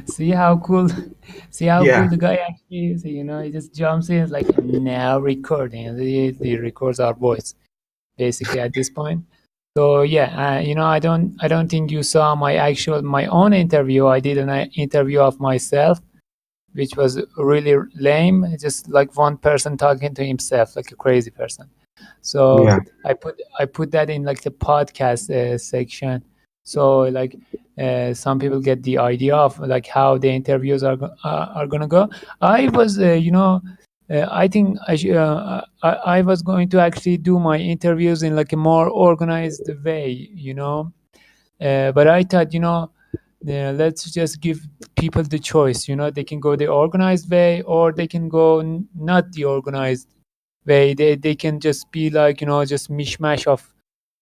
See how cool, see how cool Yeah, the guy actually is. He just jumps in, it's like now recording, and he records our voice basically at this point. So yeah, I don't think you saw my own interview. I did an interview of myself, which was really lame. Just like one person talking to himself, like a crazy person. So yeah, I put that in like the podcast section. So like some people get the idea of like how the interviews are gonna go. I was I think I was going to actually do my interviews in like a more organized way, but I thought, let's just give people the choice. They can go the organized way, or they can go not the organized way. They can just be like, just mishmash of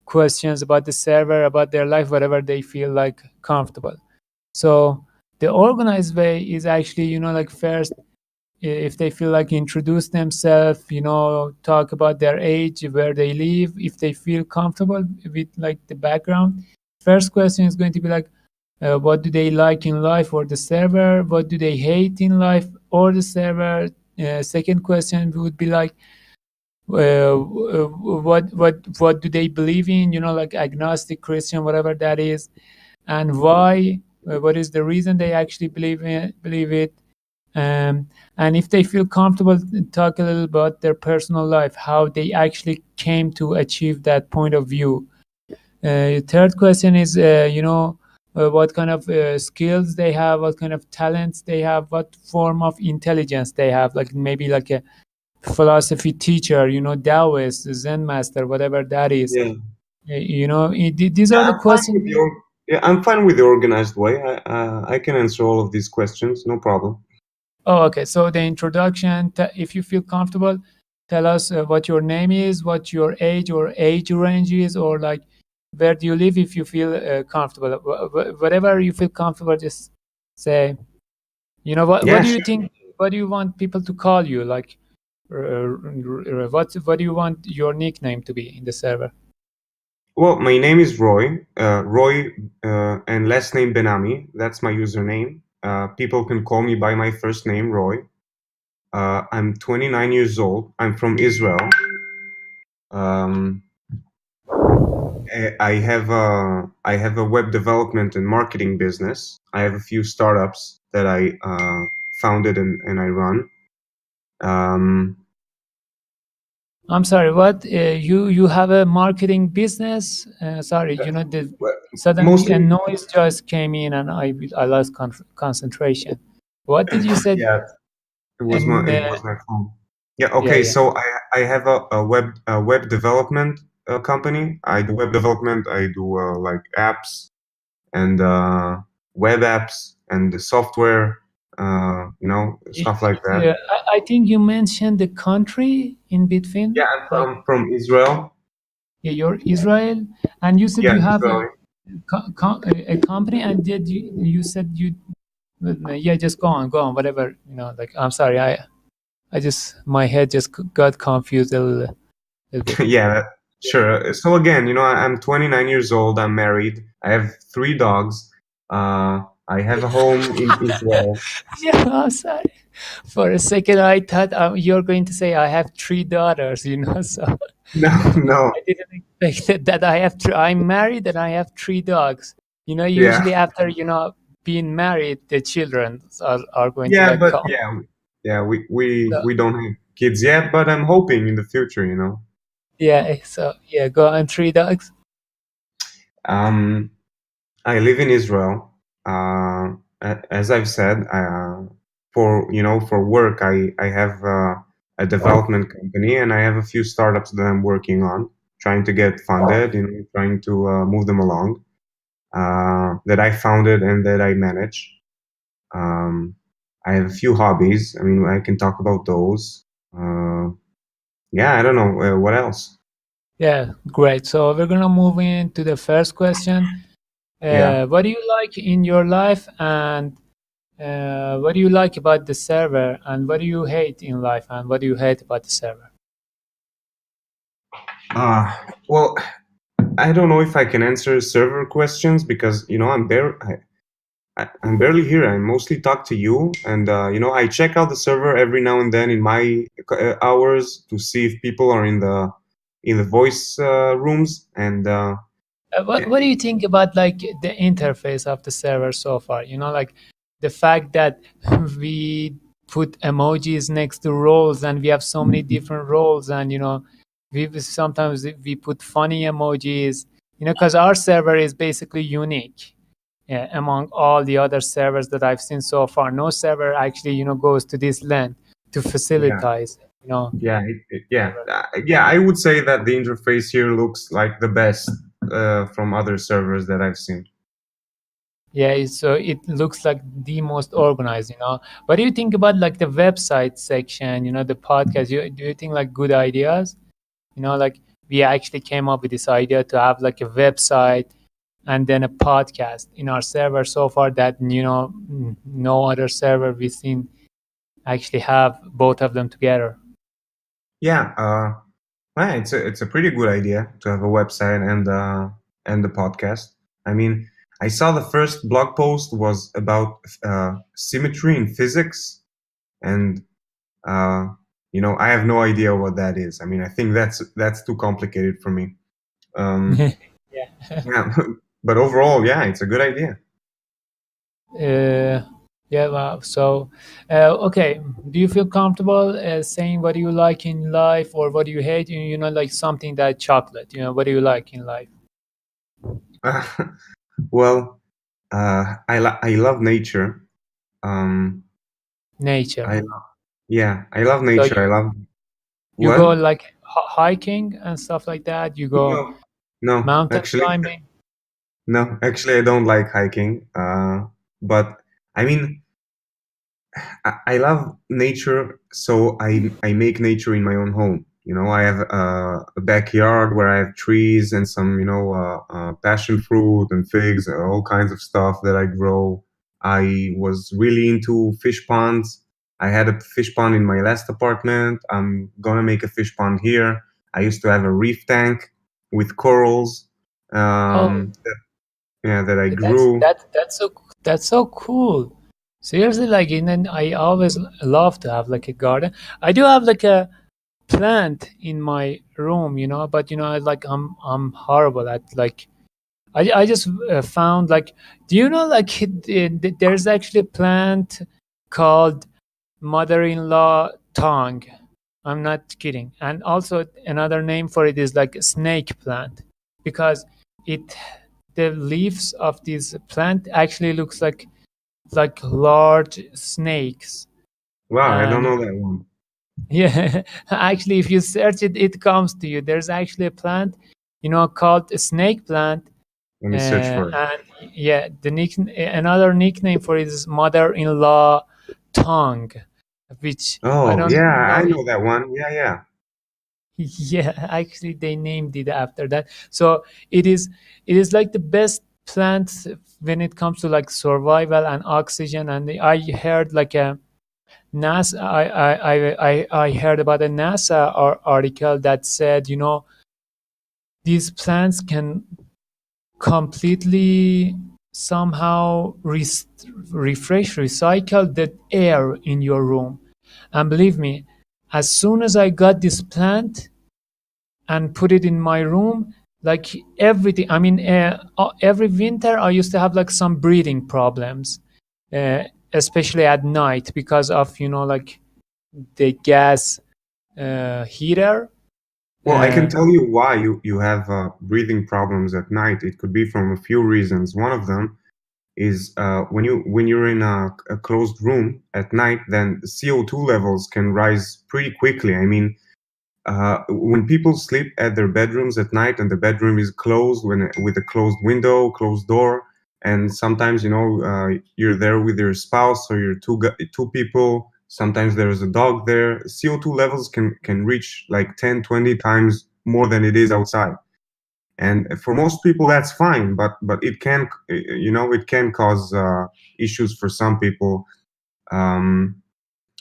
questions about the server, about their life, whatever they feel like comfortable. So the organized way is actually, like first, if they feel like introduce themselves, talk about their age, where they live, if they feel comfortable with like the background. First question is going to be like, what do they like in life or the server? What do they hate in life or the server? Second question would be like, what do they believe in? Like agnostic, Christian, whatever that is, and why. What is the reason they actually believe it? And if they feel comfortable, talk a little about their personal life, how they actually came to achieve that point of view. Third question is, what kind of skills they have, what kind of talents they have, what form of intelligence they have, like maybe like a philosophy teacher, Taoist, Zen master, whatever that is. yeah. These Yeah, are the I'm fine with questions. yeah, I'm fine with the organized way. I can answer all of these questions, no problem. Oh, okay. So the introduction, if you feel comfortable, tell us what your name is, what your age or age range is, or like where do you live if you feel comfortable. Whatever you feel comfortable, just say. What Yeah, do you sure. think? What do you want people to call you? Like, what do you want your nickname to be in the server? Well, my name is Roy. Roy, and last name Benami. That's my username. People can call me by my first name, Roy. I'm 29 years old. I'm from Israel. Um, I have a web development and marketing business. I have a few startups that I founded and I run. Um, I'm sorry. What you have a marketing business? Sorry, well, suddenly a mostly, noise just came in and I lost concentration. What did you say? yeah. And It was my phone. Yeah. yeah, Okay. yeah. So I have a web development company. I do web development. I do like apps and web apps and the software. Stuff like that. Yeah, I think you mentioned the country in between, Yeah, like I'm from Israel. yeah, you're Israel, and you said Yeah, you have a, Israeli. a company, and did you said you yeah, just go on, whatever, like I'm sorry, I just my head just got confused a little bit. Yeah, sure. So again, I'm 29 years old. I'm married. I have three dogs. I have a home in Israel. Yeah, I'm sorry. For a second, I thought you're going to say I have three daughters, so No, no. I didn't expect that I have I'm married and I have three dogs. Yeah, Usually after, being married, the children are going to yeah, like but come. yeah. We we So, we don't have kids yet, but I'm hoping in the future. yeah, so yeah, go on, three dogs. Um, I live in Israel. As I've said, for work, I have a development company, and I have a few startups that I'm working on, trying to get funded, trying to move them along. That I founded and that I manage. Um, I have a few hobbies. I mean, I can talk about those. Uh, yeah, I don't know what else. Yeah, great. So we're gonna move into the first question. Yeah. What do you like in your life, and what do you like about the server, and what do you hate in life, and what do you hate about the server? Well, I don't know if I can answer server questions because I'm there. I'm barely here. I mostly talk to you, and I check out the server every now and then in my hours to see if people are in the voice rooms, and What do you think about like the interface of the server so far? You know, like the fact that we put emojis next to roles and we have so many different roles, and we sometimes we put funny emojis. Because our server is basically unique, yeah, among all the other servers that I've seen so far. No server actually goes to this length to yeah, facilitate yeah, yeah, server. yeah. I would say that the interface here looks like the best from other servers that I've seen. Yeah, so it looks like the most organized. What do you think about like the website section? The podcast. Do you think like good ideas? Like we actually came up with this idea to have like a website and then a podcast in our server so far that no other server we've seen actually have both of them together. Yeah, yeah, it's a pretty good idea to have a website and the podcast. I mean, I saw the first blog post was about symmetry in physics, and uh, I have no idea what that is. I mean, I think that's too complicated for me. Um, Yeah. yeah, but overall, yeah, it's a good idea. Uh, yeah, wow. So, okay. Do you feel comfortable saying what do you like in life or what do you hate? Like something that chocolate. What do you like in life? Well, I love nature. Um, Nature. I Yeah, I love So nature. I love you go what? like hiking and stuff like that. You go No, no, mountain actually, climbing. no, actually, I don't like hiking. But I mean, I love nature, so I make nature in my own home. I have a backyard where I have trees and some, passion fruit and figs, all kinds of stuff that I grow. I was really into fish ponds. I had a fish pond in my last apartment. I'm gonna make a fish pond here. I used to have a reef tank with corals. Oh, Yeah, that I that's grew. that that's so cool. Seriously, like, and then I always love to have like a garden. I do have like a plant in my room, but like I'm horrible at like I just found like, do you know like there's actually a plant called mother-in-law tongue. I'm not kidding. And also another name for it is like a snake plant, because it the leaves of this plant actually looks like large snakes. Wow, I don't And know that one. yeah, actually, if you search it, it comes to you. There's actually a plant, called a snake plant. Let me search for it. And yeah, another nickname for it is mother-in-law tongue, which I Oh, don't yeah, I know. know that one. Yeah, yeah. Yeah, actually, they named it after that. So it is like the best plant when it comes to like survival and oxygen. And I heard like a NASA. I heard about a NASA article that said these plants can completely somehow refresh, recycle the air in your room. And believe me, as soon as I got this plant and put it in my room, like everything, I mean, every winter I used to have like some breathing problems, uh, especially at night because of like the gas heater. Well, I can uh, tell you why you have breathing problems at night. It could be from a few reasons. One of them is when you're in a closed room at night, then CO2 levels can rise pretty quickly. I mean, when people sleep at their bedrooms at night and the bedroom is closed with a closed window, closed door, and sometimes you're there with your spouse or you're two people. Sometimes there's a dog there. CO2 levels can reach like 10, 20 times more than it is outside. And for most people that's fine, but it can cause issues for some people. Um,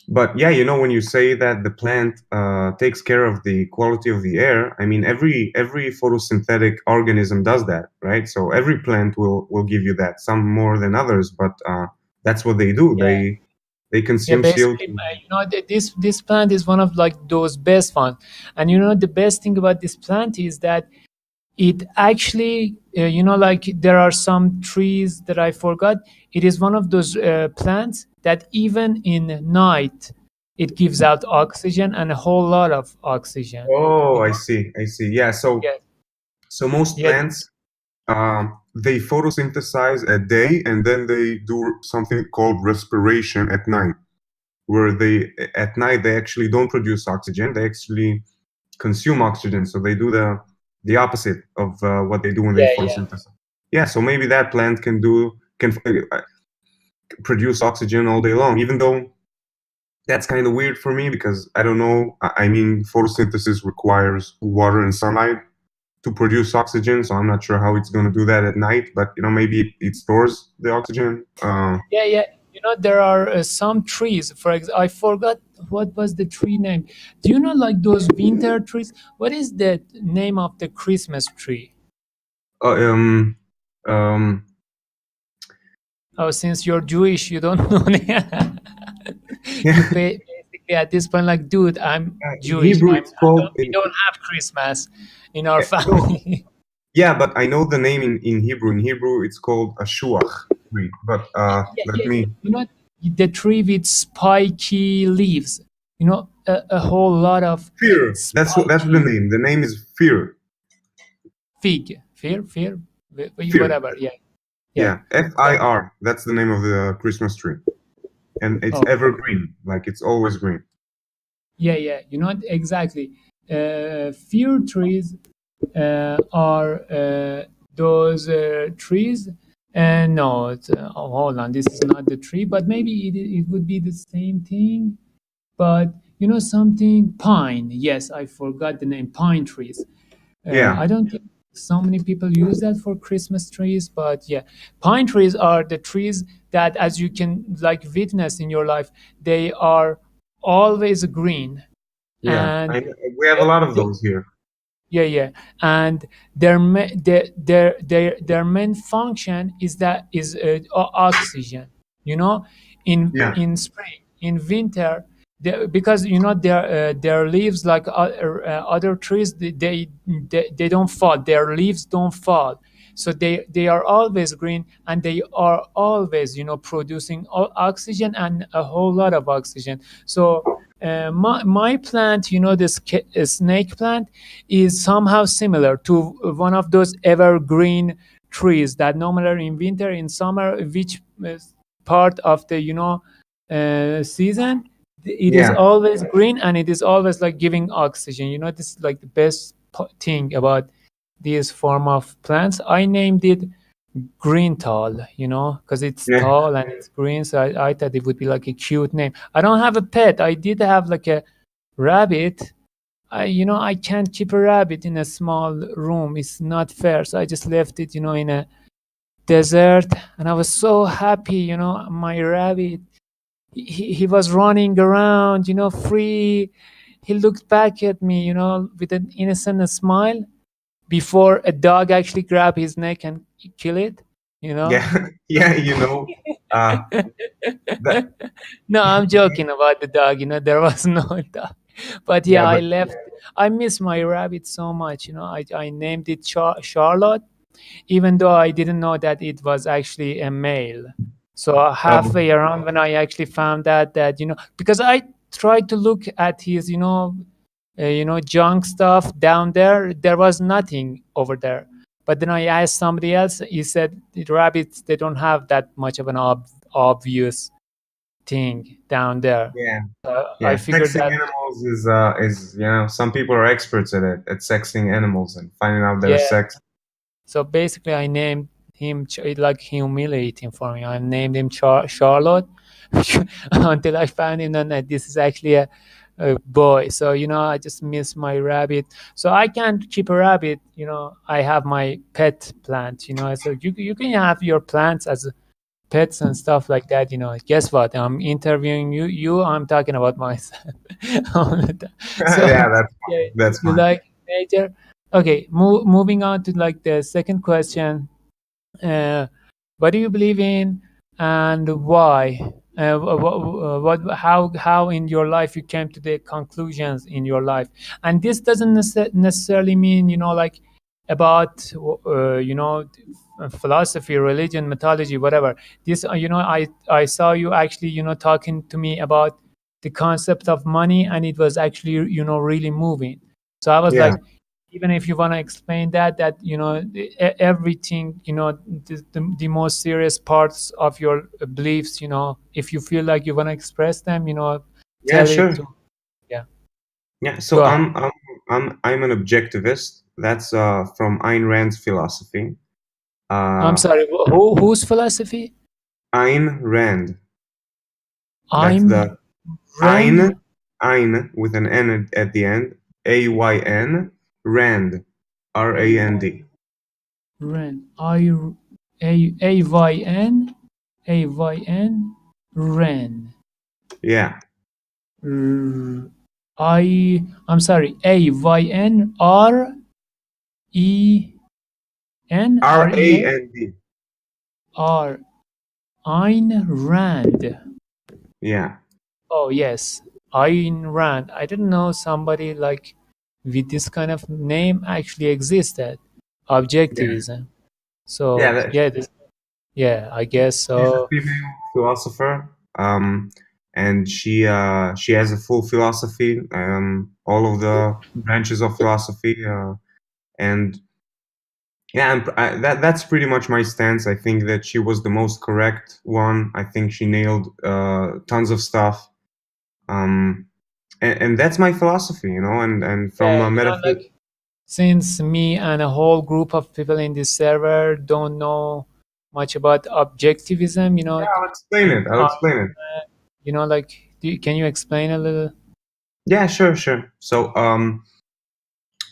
But yeah, when you say that the plant takes care of the quality of the air, I mean every photosynthetic organism does that, right? So every plant will give you that, some more than others, but that's what they do. Yeah. They Yeah, consume basically, CO2. this plant is one of like those best ones. And the best thing about this plant is that it actually, like there are some trees that I forgot. It is one of those plants that even in night it gives out oxygen, and a whole lot of oxygen. Oh, You I know? see. I see. Yeah. So Yeah, so most yeah, plants they photosynthesize at day and then they do something called respiration at night, where they at night they actually don't produce oxygen. They actually consume oxygen. So they do the opposite of what they do when they yeah, yeah. photosynthesize. Yeah. So maybe that plant can produce oxygen all day long, even though that's kind of weird for me because I don't know. I mean, photosynthesis requires water and sunlight to produce oxygen, so I'm not sure how it's going to do that at night. But maybe it stores the oxygen. Yeah, yeah. There are some trees. For example, I forgot what was the tree name. Do you know like those winter trees? What is the name of the Christmas tree? uh, um, um, Oh, since you're Jewish, you don't know. You yeah, pay basically at this point, like, dude, I'm in Jewish. Hebrew it's called We don't have Christmas in our no, family. yeah, but I know the name in Hebrew. In Hebrew, it's called a shuach tree. But Yeah, let yeah, me the tree with spiky leaves. A whole lot of fear. That's the spiky name. The name is fear. fig, fear, Fear. whatever. Yeah, yeah. Yeah, FIR. That's the name of the Christmas tree, and it's Oh, evergreen. Like it's always green. yeah, yeah. Exactly. Fear trees are those trees. And no, hold on. This is not the tree, but maybe it would be the same thing. But something pine. Yes, I forgot the name. Pine trees. Yeah, I don't think so many people use that for Christmas trees, but yeah, pine trees are the trees that, as you can like witness in your life, they are always green, yeah. and We have a they, lot of they, those here. yeah, yeah, and their main function is oxygen. You know, Yeah, in spring, in winter, because their leaves, like other trees, they don't fall. Their leaves don't fall, so they are always green, and they are always producing oxygen, and a whole lot of oxygen. So my plant, this snake plant, is somehow similar to one of those evergreen trees that no matter in winter, in summer, which part of the season, it is yeah, always green, and it is always like giving oxygen. This is like the best thing about this form of plants. I named it green tall, because it's yeah, tall and it's green. So I thought it would be like a cute name. I don't have a pet. I did have like a rabbit. I can't keep a rabbit in a small room. It's not fair. So I just left it, in a desert, and I was so happy. My rabbit, he was running around, free. He looked back at me, with an innocent smile before a dog actually grabbed his neck and kill it. You know. yeah, yeah. Uh, that No, I'm joking about the dog. There was no dog. But yeah, yeah, I but left. I miss my rabbit so much. I named it Charlotte, even though I didn't know that it was actually a male. So oh, halfway around, when I actually found out that, because I tried to look at his, junk stuff down there, there was nothing over there. But then I asked somebody else. He said the rabbits, they don't have that much of an obvious thing down there. yeah, I yeah. figured Sexing that, animals is some people are experts at it, at sexing animals and finding out their yeah. sex. So basically, I named him like humiliating for me. I named him Charlotte until I found him that this is actually a boy. So I just miss my rabbit. So I can't keep a rabbit. I have my pet plant. So you can have your plants as pets and stuff like that. Guess what? I'm interviewing you, I'm talking about myself. So Yeah, that's yeah, fine. That's you fine. like nature. Okay, moving on to like the second question. uh, what do you believe in, and why? How in your life you came to the conclusions in your life? And this doesn't necessarily mean, like, about philosophy, religion, mythology, whatever. This, I saw you actually, talking to me about the concept of money, and it was actually, really moving. So I was Yeah, like, even if you want to explain that, everything, the most serious parts of your beliefs, if you feel like you want to express them, yeah, tell it sure. to. Yeah, Yeah, so go ahead. I'm an objectivist. That's from Ayn Rand's philosophy. I'm Uh, sorry, whose philosophy? Ayn Rand. That's I'm the Rand. Ayn with an N at the end. Ayn Rand. Rand. Rand. A-Y-N. Rand. Yeah. R- I'm sorry, A-Y-N-R-E-N. Rand. R. Ayn Rand. Yeah. Oh, yes. Ayn Rand. I didn't know somebody like with this kind of name actually existed. Yeah. Objectivism. Yeah. So, yeah, yeah, I guess She's a so. female philosopher. And she has a full philosophy. All of the branches of philosophy. And yeah, that's pretty much my stance. I think that she was the most correct one. I think she nailed tons of stuff. Um, and that's my philosophy, and from Yeah, a metaphysics. like, since me and a whole group of people in this server don't know much about objectivism, Yeah, I'll explain it. I'll uh, explain it. like, can you explain a little? Yeah, sure, sure. So,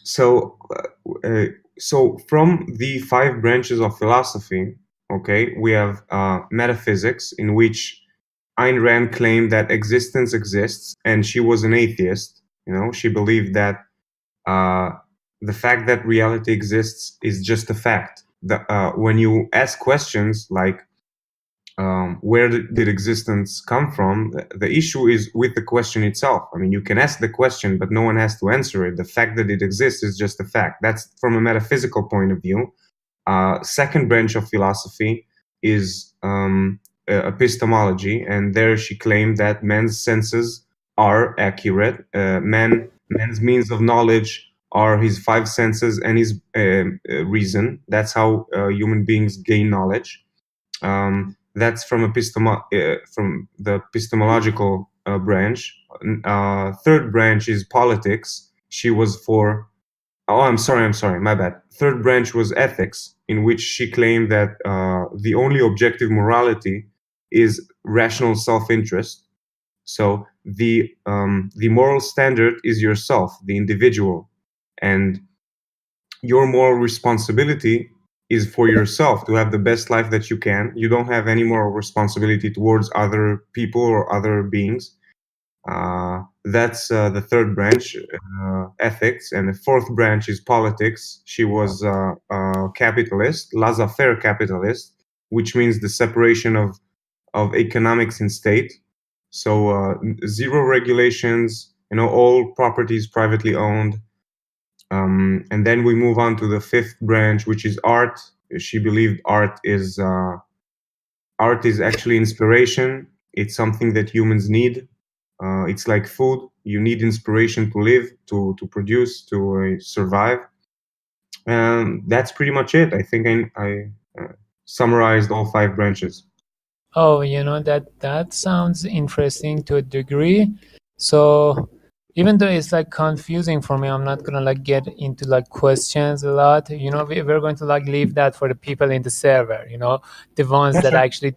so from the five branches of philosophy, okay, we have metaphysics, in which Ayn Rand claimed that existence exists, and she was an atheist. She believed that uh, the fact that reality exists is just a fact. When you ask questions like where did existence come from, the issue is with the question itself. I mean, you can ask the question, but no one has to answer it. The fact that it exists is just a fact. That's from a metaphysical point of view. Second branch of philosophy is epistemology, and there she claimed that man's senses are accurate. Man's means of knowledge are his five senses and his reason. That's how human beings gain knowledge. That's from the epistemological branch. Third branch is politics. She was for. Oh, I'm sorry, my bad. Third branch was ethics, in which she claimed that the only objective morality is rational self-interest. So the moral standard is yourself, the individual, and your moral responsibility is for yourself to have the best life that you can. You don't have any moral responsibility towards other people or other beings. That's the third branch, ethics, and the fourth branch is politics. She was a capitalist, laissez-faire capitalist, which means the separation of economics and state. So zero regulations, all properties privately owned. And then we move on to the fifth branch, which is art. She believed art is actually inspiration. It's something that humans need. It's like food. You need inspiration to live, to produce, to survive. And that's pretty much it. I think I summarized all five branches. Oh, that sounds interesting to a degree. So even though it's like confusing for me, I'm not gonna like get into like questions a lot. We're going to like leave that for the people in the server. The ones Yeah, that sure. actually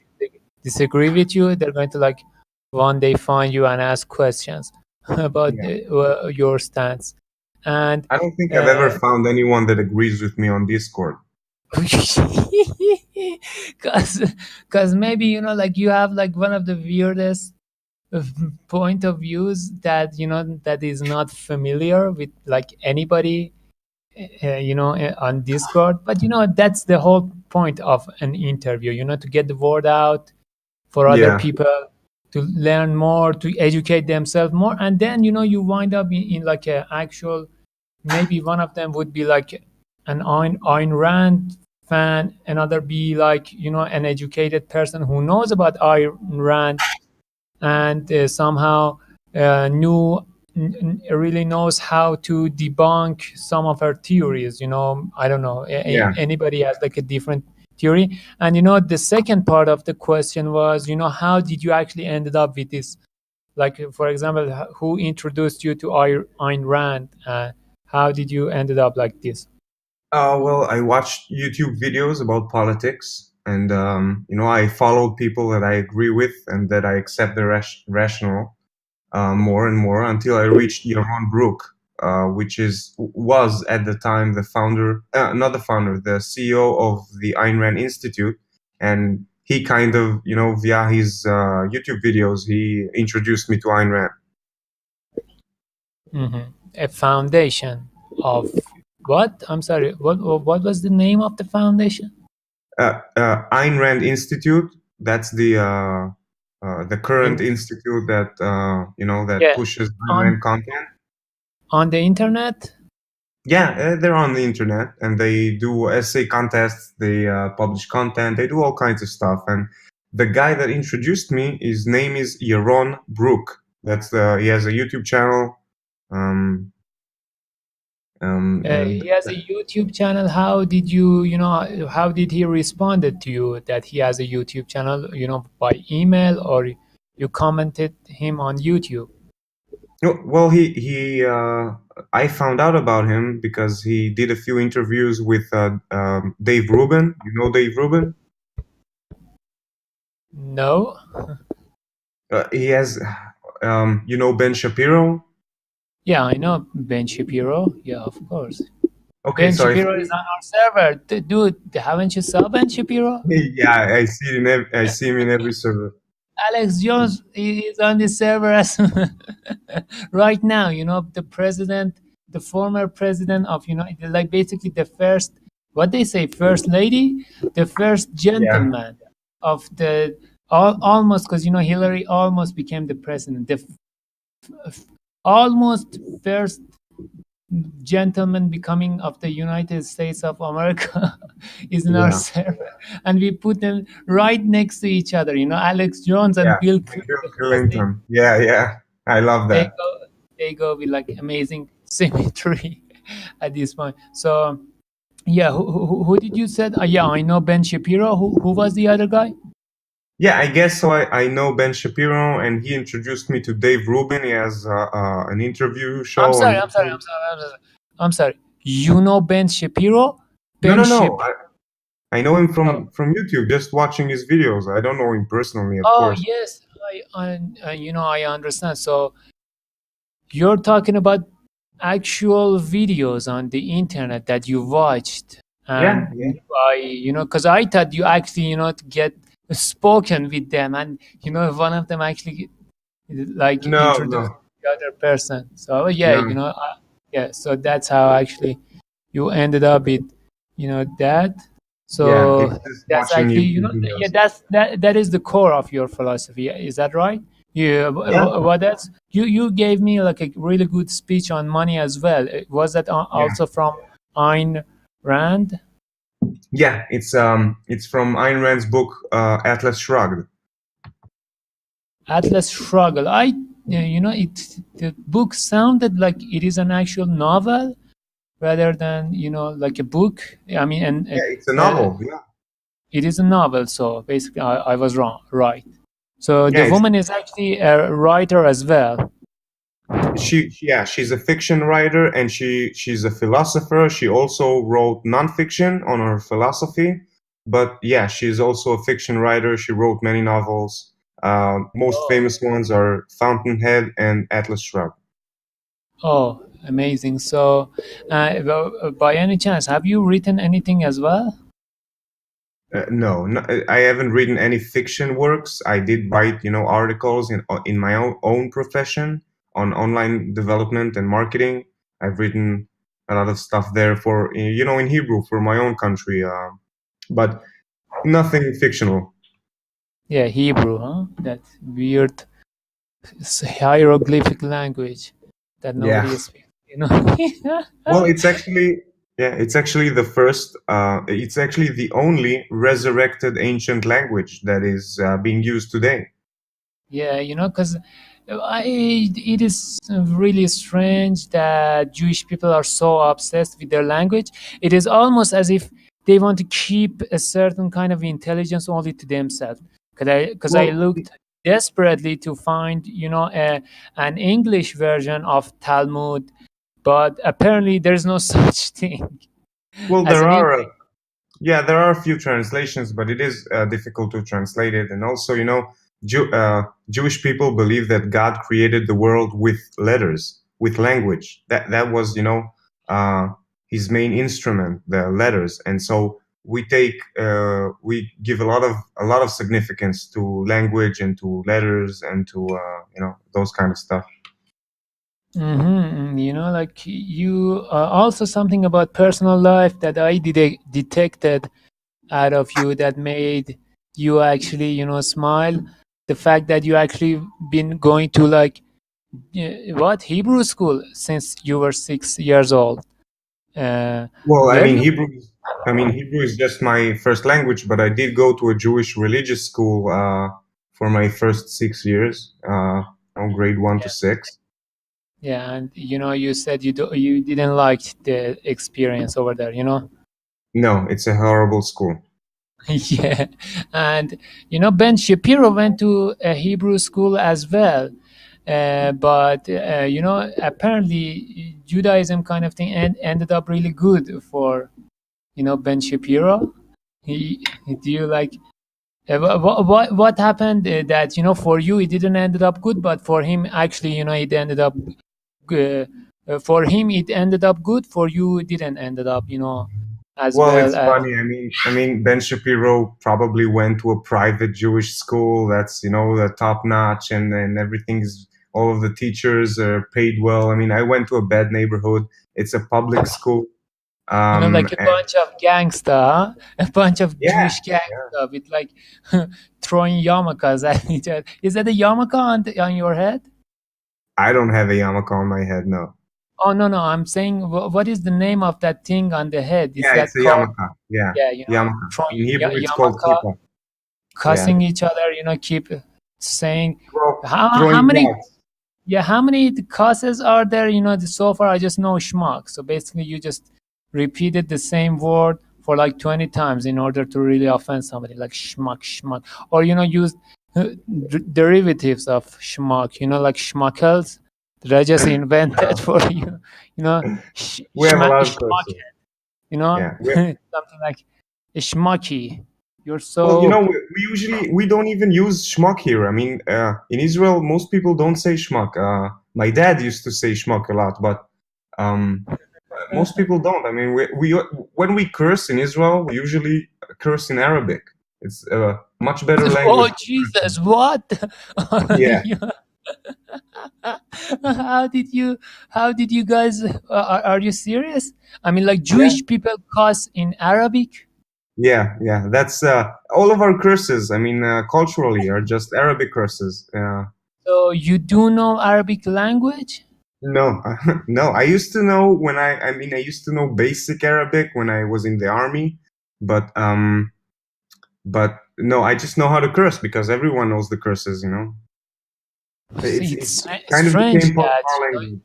disagree with you, they're going to like one day find you and ask questions about Yeah. your stance. And I don't think I've ever uh, found anyone that agrees with me on Discord. Cause, cause maybe like you have like one of the weirdest point of views that that is not familiar with like anybody on Discord. But that's the whole point of an interview. To get the word out for other Yeah, people, to learn more, to educate themselves more, and then you wind up in like a actual. Maybe one of them would be like an Ayn Rand fan, another be like an educated person who knows about Ayn Rand, and somehow knew really knows how to debunk some of her theories. I don't know, yeah. anybody has like a different theory. And the second part of the question was, how did you actually ended up with this, like for example, who introduced you to Ayn Rand, how did you ended up like this? Well, I watched YouTube videos about politics, and I followed people that I agree with and that I accept the rational more and more until I reached Yaron Brook, which was at the time the founder, not the founder, the CEO of the Ayn Rand Institute, and he kind of, via his YouTube videos, he introduced me to Ayn Rand. A foundation of what? I'm sorry, what was the name of the foundation? Ayn Rand Institute. That's the current In institute that that Yeah, pushes Ayn on Rand content. on the internet. Yeah, they're on the internet and they do essay contests. They publish content. They do all kinds of stuff. And the guy that introduced me, his name is Yaron Brook. He has a YouTube channel. Um, and He has a YouTube channel. How did how did he responded to you that he has a YouTube channel? By email, or you commented him on YouTube? well, I found out about him because he did a few interviews with Dave Rubin. You know Dave Rubin? No. He has, Ben Shapiro. Yeah, I know Ben Shapiro. Yeah, of course. Okay, Ben so I Shapiro is on our server. Dude, haven't you saw Ben Shapiro? yeah, I see him in every server. Alex Jones is on the server as right now. The president, the former president of United, like basically the first, what they say, first lady, the first Yeah, gentleman of the almost, because Hillary almost became the president. The almost first gentleman becoming of the United States of America is in our yeah, server, and we put them right next to each other. Alex Jones and yeah. Bill Bill Clinton, as Clinton. Yeah, yeah. I love they that. go, they go with like amazing symmetry at this point. So yeah, who did you said? Yeah, I know Ben Shapiro. Who was the other guy? Yeah, I guess so. I know Ben Shapiro, and he introduced me to Dave Rubin. He has an interview I'm show on sorry. I'm sorry. YouTube. I'm sorry. I'm sorry. I'm sorry. You know Ben Shapiro? No, Ben no, no. Shapiro. I know him Oh, from YouTube, just watching his videos. I don't know him personally, of oh course. yes. I understand. So you're talking about actual videos on the internet that you watched, Yeah, and yeah. because I thought you actually, to get spoken with them, and one of them actually like No, introduced no, the other person. So yeah, no. yeah. So that's how actually you ended up with, that. Yeah, So it's just that's watching actually, YouTube yeah, videos. that is the core of your philosophy. Is that right? Yeah. Yeah, What else? You gave me like a really good speech on money as well. Was that yeah, also from Ayn Rand? yeah. It's from Ayn Rand's book Atlas Shrugged. Atlas Struggle. The book sounded like it is an actual novel rather than like a book. I mean, and Yeah, it's a novel. Yeah, it is a novel. So basically, I was wrong. Right. So yeah. the woman is actually a writer as well. Yeah, she's a fiction writer and she's a philosopher. She also wrote nonfiction on her philosophy, but yeah, she's also a fiction writer. She wrote many novels. Most Oh, famous ones are Fountainhead and Atlas Shrugged. oh, amazing. So, by any chance, have you written anything as well? No, no, I haven't written any fiction works. I did write, articles in my own profession on online development and marketing. I've written a lot of stuff there for, in Hebrew for my own country, but nothing fictional. Yeah, Hebrew, huh? That weird hieroglyphic language that Yeah. nobody speaks. You know. Well, it's actually the first. It's actually the only resurrected ancient language that is being used today. Yeah, because it is really strange that Jewish people are so obsessed with their language. It is almost as if they want to keep a certain kind of intelligence only to themselves. Because I Well, looked desperately to find, an English version of Talmud, but apparently there's no such thing well, as there an are. English. Yeah, there are a few translations, but it is difficult to translate it. And also, Jewish people believe that God created the world with letters, with language. That was, uh, his main instrument, the letters. And so we give a lot of significance to language and to letters and to those kind of stuff. Like you also something about personal life that I detected out of you that made you actually smile, the fact that you actually been going to like what Hebrew school since you were 6 years old. Well, I Where mean, you Hebrew is just my first language, but I did go to a Jewish religious school for my first 6 years, grade one to yeah, six. yeah, and you said you didn't like the experience over there, No, it's a horrible school. yeah. And Ben Shapiro went to a Hebrew school as well, but apparently Judaism kind of thing ended up really good for Ben Shapiro. Do you like what happened that for you it didn't ended up good, but for him actually it ended up uh, for him it ended up good, for you it didn't ended up as Well, well it's as. funny. I mean, Ben Shapiro probably went to a private Jewish school that's the top notch, and everything's all of the teachers are paid well. I mean, I went to a bad neighborhood. It's a public school. Like a And bunch of gangsta, huh? A bunch of yeah, Jewish yeah. gangsta with like throwing yarmulkes at each other. Is that a yarmulke on your head? I don't have a yarmulke on my head. No. Oh no, no, I'm saying what is the name of that thing on the head? Is Yeah, it's that a called, yarmulke. Yeah, yeah, yarmulke. throwing In Hebrew, it's called yarmulke, kippah. Yeah, cussing each other, keep saying how throwing many. darts. Yeah, how many causes are there? So far I just know schmuck. So basically, you just repeated the same word for like 20 times in order to really offend somebody, like schmuck, schmuck. Or, use derivatives of schmuck, like schmuckels that I just invented for you, you know, We have a lot of schmuck, curses. Yeah. something like schmucky. You're Well, so. we don't even use schmuck here. I mean, in Israel, most people don't say schmuck. My dad used to say schmuck a lot, but um, most people don't. I mean, we when we curse in Israel, we usually curse in Arabic. It's a much better Oh language for Jesus! cursing. What? Yeah, how did you? How did you guys? Are you serious? I mean, like yeah. Jewish people cuss in Arabic. Yeah, yeah, that's all of our curses. I mean, culturally, are just Arabic curses. So you do know Arabic language? No, no. I used to know I used to know basic Arabic when I was in the army, but no, I just know how to curse because everyone knows the curses. It's It's kind of strange became part of that our language.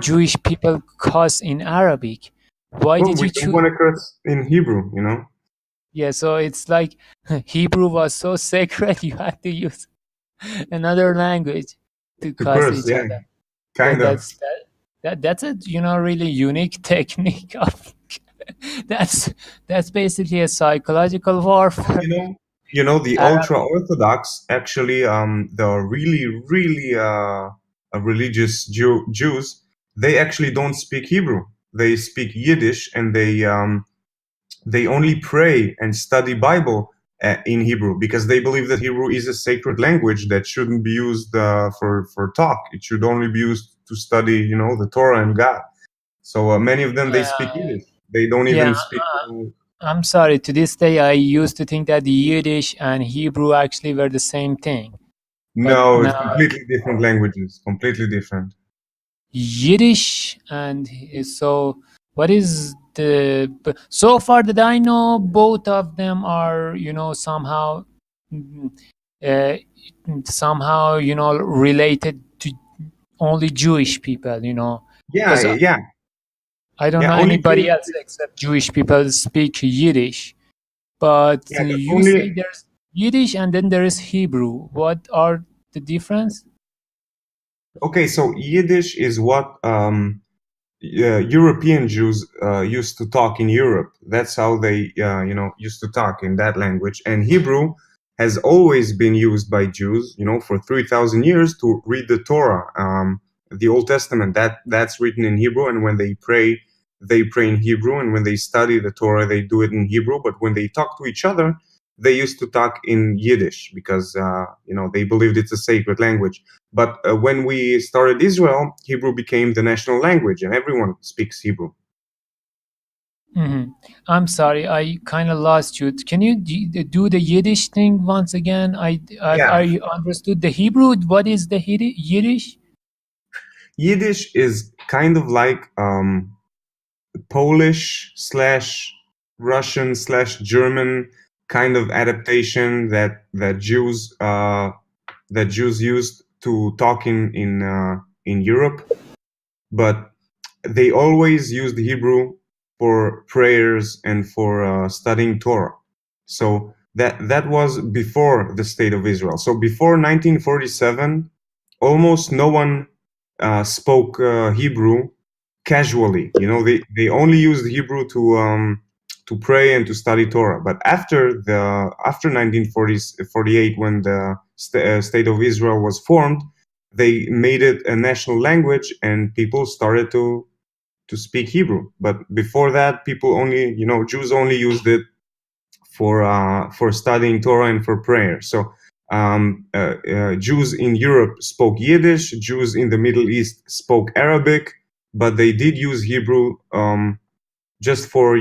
Jewish people cuss in Arabic. Why Well, did we you don't choose? want to curse in Hebrew. Yeah, so it's like Hebrew was so sacred you had to use another language to To cuss curse, each yeah, other. kind of. That's a really unique technique of that's basically a psychological Well, warfare. the Arab, ultra orthodox actually, the really, really religious Jews, they actually don't speak Hebrew. They speak Yiddish, and they only pray and study Bible in Hebrew because they believe that Hebrew is a sacred language that shouldn't be used for talk. It should only be used to study, the Torah and God. So many of them, they speak Uh, Yiddish. They don't yeah, even speak. I'm sorry. To this day, I used to think that the Yiddish and Hebrew actually were the same thing, but No, it's now completely different languages. Completely different. Yiddish and so what is the so far that I know, both of them are somehow mm, uh, somehow related to only Jewish people, Yeah, because yeah, I don't yeah. know Only anybody Jews. else except Jewish people speak Yiddish. But Yeah, the you say only. there's Yiddish and then there is Hebrew. What are the difference? Okay, so Yiddish is what European Jews used to talk in Europe. That's how they, used to talk in that language. And Hebrew has always been used by Jews, for 3,000 years to read the Torah, the Old Testament. That's written in Hebrew, and when they pray in Hebrew, and when they study the Torah, they do it in Hebrew. But when they talk to each other, they used to talk in Yiddish because, they believed it's a sacred language. But when we started Israel, Hebrew became the national language, and everyone speaks Hebrew. hmm I'm sorry, I kind of lost you. Can you do the Yiddish thing once again? Yeah, I understood the Hebrew. What is the Yiddish? Yiddish is kind of like Polish slash Russian slash German kind of adaptation that Jews used to talk in Europe, but they always used Hebrew for prayers and for studying Torah. So that was before the state of Israel. So before 1947, almost no one spoke Hebrew casually. They only used Hebrew to pray and to study Torah. But after 1948, when the state of Israel was formed, they made it a national language, and people started to speak Hebrew. But before that, Jews only used it for studying Torah and for prayer. So Jews in Europe spoke Yiddish. Jews in the Middle East spoke Arabic, but they did use Hebrew just for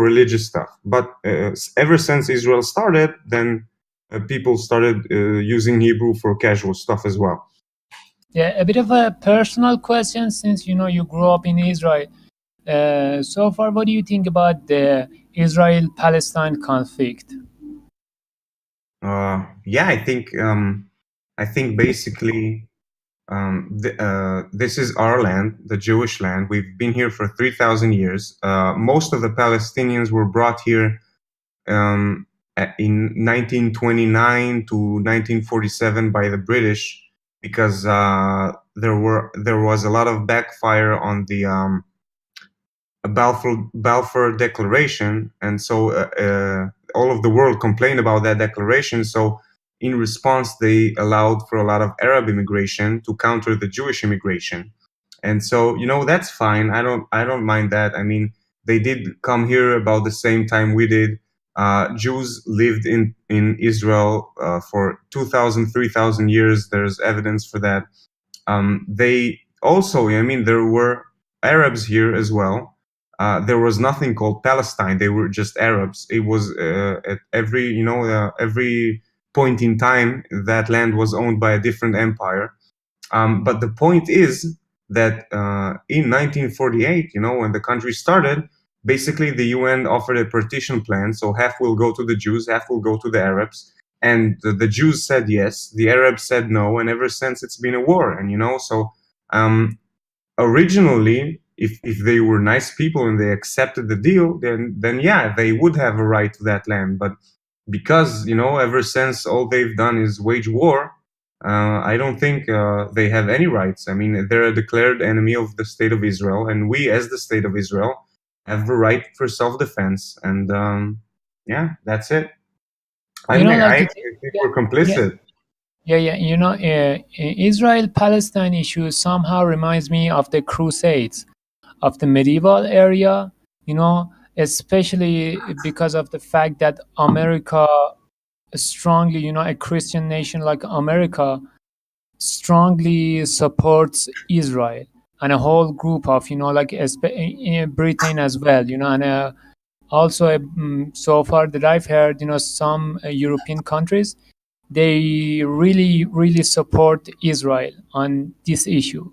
religious stuff. But ever since Israel started, then people started using Hebrew for casual stuff as well. Yeah, a bit of a personal question, since you grew up in Israel. So far, what do you think about the Israel-Palestine conflict? Yeah, I think basically this is our land, the Jewish land. We've been here for 3,000 years. Most of the Palestinians were brought here in 1929 to 1947 by the British because there was a lot of backfire on the Balfour Declaration, and so all of the world complained about that declaration. So, in response, they allowed for a lot of Arab immigration to counter the Jewish immigration, and so that's fine. I don't mind that. I mean, they did come here about the same time we did. Jews lived in Israel for 2,000, 3,000 years. There's evidence for that. They also, I mean, there were Arabs here as well. There was nothing called Palestine. They were just Arabs. It was at every point in time that land was owned by a different empire. But the point is that in 1948, when the country started, basically the UN offered a partition plan. So half will go to the Jews, half will go to the Arabs. And the Jews said yes, the Arabs said no, and ever since it's been a war. And so um, originally, if they were nice people and they accepted the deal, then yeah, they would have a right to that land. But because ever since all they've done is wage war, I don't think they have any rights. I mean, they're a declared enemy of the state of Israel, and we, as the state of Israel, have a right for self-defense. And yeah, that's it. I mean, I Like it, actually think yeah, we're yeah, complicit. yeah, yeah. Israel-Palestine issue somehow reminds me of the Crusades of the medieval area. You know, especially because of the fact that America strongly, a Christian nation like America strongly supports Israel, and a whole group of, like in Britain as well, and also so far that I've heard, some European countries, they really, really support Israel on this issue.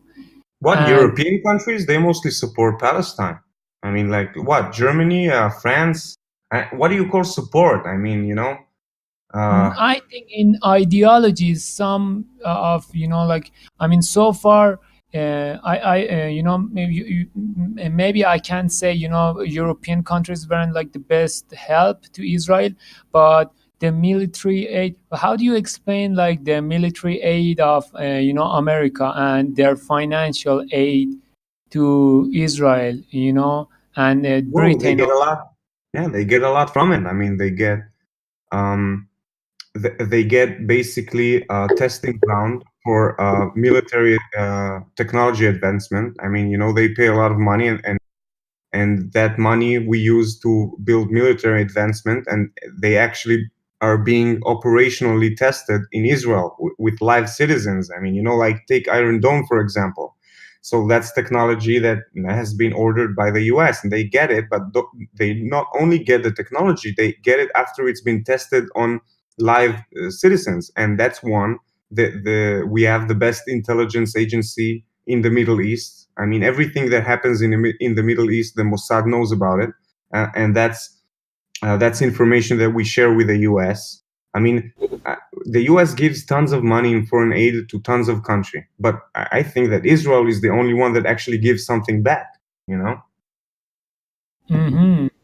What And European countries? They mostly support Palestine. I mean, like what? Germany, France. What do you call support? I mean, uh, I think in ideologies, some of, like, I mean, so far, maybe maybe I can say, European countries weren't like the best help to Israel, but the military aid. How do you explain like the military aid of, America and their financial aid to Israel, and well, they Britain? get a lot. Yeah, they get a lot from it. I mean, um, they get basically a testing ground for military technology advancement. I mean, they pay a lot of money, and that money we use to build military advancement, and they actually are being operationally tested in Israel with live citizens. I mean, like take Iron Dome for example. So that's technology that has been ordered by the US, and they get it, but they not only get the technology, they get it after it's been tested on live citizens. And that's one, the we have the best intelligence agency in the Middle East. I mean, everything that happens in the Middle East, the Mossad knows about it, and that's information that we share with the U.S. I mean, uh, the U.S. gives tons of money in foreign aid to tons of country, but I think that Israel is the only one that actually gives something back. You know?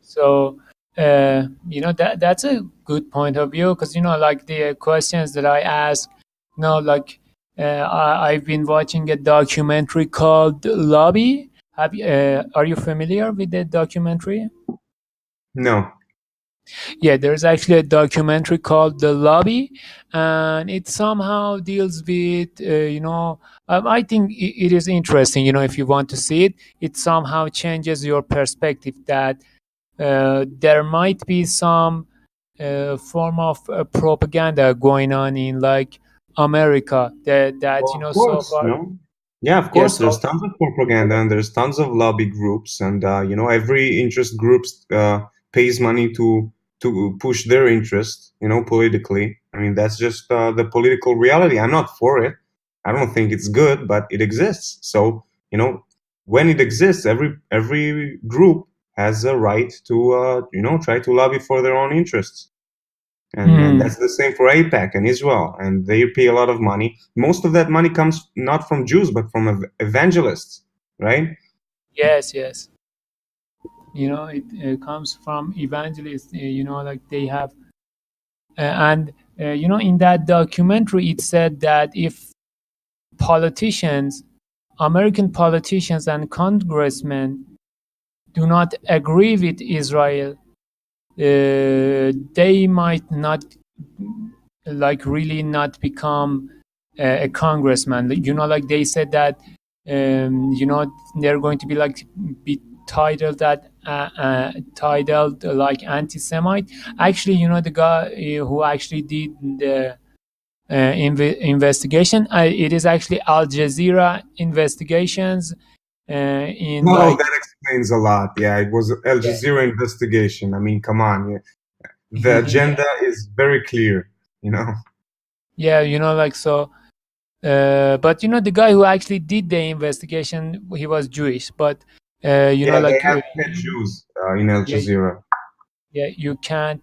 So, that's a good point of view, because like the questions that I ask, like I've been watching a documentary called Lobby. Are you familiar with the documentary? No. Yeah, there's actually a documentary called The Lobby, and it somehow deals with, I think it is interesting. If you want to see it, it somehow changes your perspective that there might be some form of propaganda going on in like America, that Well, of so course, far. Yeah, of course. Yes, There's so. tons of propaganda and there's tons of lobby groups, and every interest groups pays money to push their interest, politically. I mean, that's just the political reality. I'm not for it. I don't think it's good, but it exists. So, when it exists, every group has a right to try to lobby for their own interests. And Hmm. that's the same for APAC and Israel, and they pay a lot of money. Most of that money comes not from Jews but from evangelists, right? Yes, yes. It comes from evangelists. Like they have, and in that documentary, it said that if politicians, American politicians and congressmen, do not agree with Israel, they might not, like, really not become a congressman. Like they said that, they're going to be like, be titled that titled like anti-Semite. Actually, the guy who actually did the investigation, it is actually Al Jazeera investigations, in Oh, like. that explains a lot. Yeah, it was Al Yeah. Jazeera investigation. I mean, come on. Yeah. The Yeah. agenda is very clear, you know. Yeah, like, so. But the guy who actually did the investigation, he was Jewish. But Yeah, they like, have fed Jews in Al yeah, Jazeera. yeah, you can't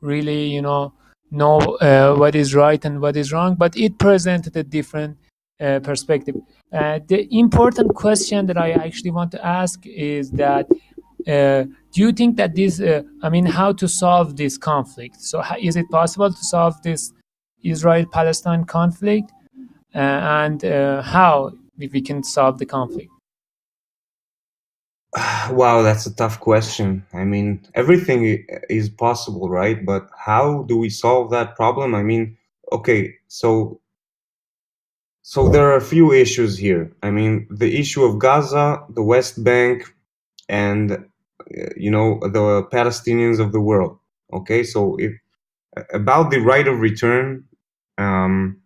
really, know what is right and what is wrong. But it presented a different perspective. The important question that I actually want to ask is that, do you think that this, I mean, how to solve this conflict? So, is it possible to solve this Israel-Palestine conflict? And how, if we can solve the conflict? Wow, that's a tough question. I mean, everything is possible, right? But how do we solve that problem? I mean, okay, so there are a few issues here. I mean, the issue of Gaza, the West Bank, and the Palestinians of the world. Okay, so if about the right of return, um,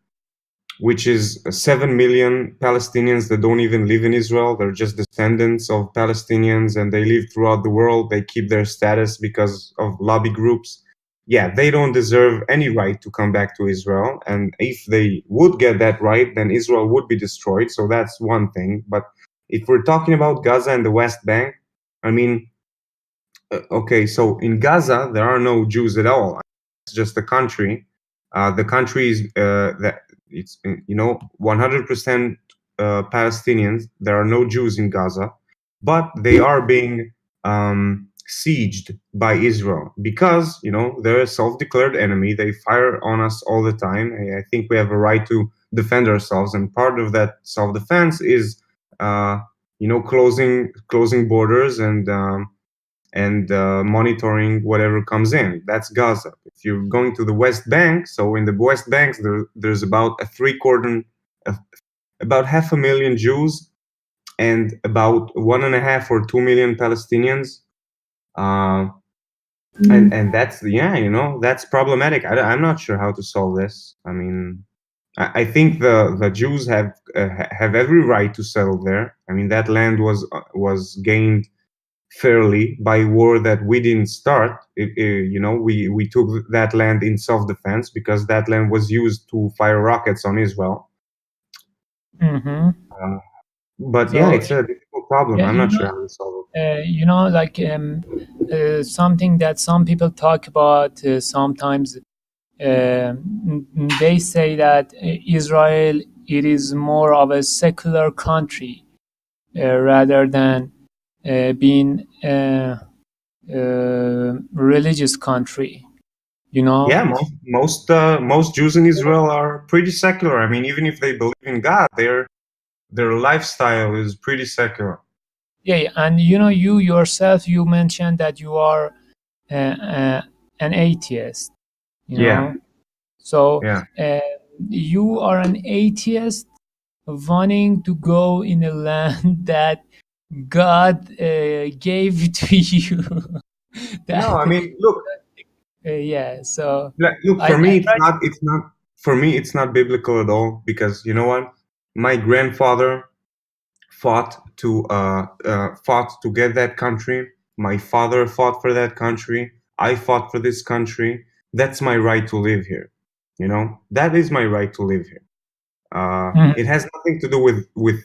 which is 7 million Palestinians that don't even live in Israel. They're just descendants of Palestinians and they live throughout the world. They keep their status because of lobby groups. Yeah, they don't deserve any right to come back to Israel. And if they would get that right, then Israel would be destroyed. So that's one thing. But if we're talking about Gaza and the West Bank, I mean, okay, so in Gaza, there are no Jews at all. It's just a country. The country is that it's 100% Palestinians. There are no Jews in Gaza, but they are being sieged by Israel because they're a self-declared enemy. They fire on us all the time. I think we have a right to defend ourselves, and part of that self-defense is uh, closing borders and monitoring whatever comes in. That's Gaza. If you're going to the West Bank, so in the West Bank, there's about about 500,000 Jews and about 1.5 or 2 million Palestinians. Uh, and that's that's problematic. I'm not sure how to solve this. I mean, I think the Jews have every right to settle there. I mean, that land was gained fairly by war that we didn't start. We took that land in self-defense because that land was used to fire rockets on Israel. Mm-hmm. Uh, but yeah, So it's a difficult problem. yeah, I'm not sure how to solve like something that some people talk about sometimes. They say that Israel it is more of a secular country rather than being a religious country. You it. Yeah, know? most Jews in Israel are pretty secular. I mean, even if they believe in God, their lifestyle is pretty secular. Yeah, yeah. And you yourself, you mentioned that you are an atheist. You Yeah, know, so yeah. uh, you are an atheist wanting to go in a land that God gave to you. No, that I mean, look, yeah. So look. I For me, it's try. not. It's not. For me, it's not biblical at all because you know what? My grandfather fought to get that country. My father fought for that country. I fought for this country. That's my right to live here. That is my right to live here. Mhm. It has nothing to do with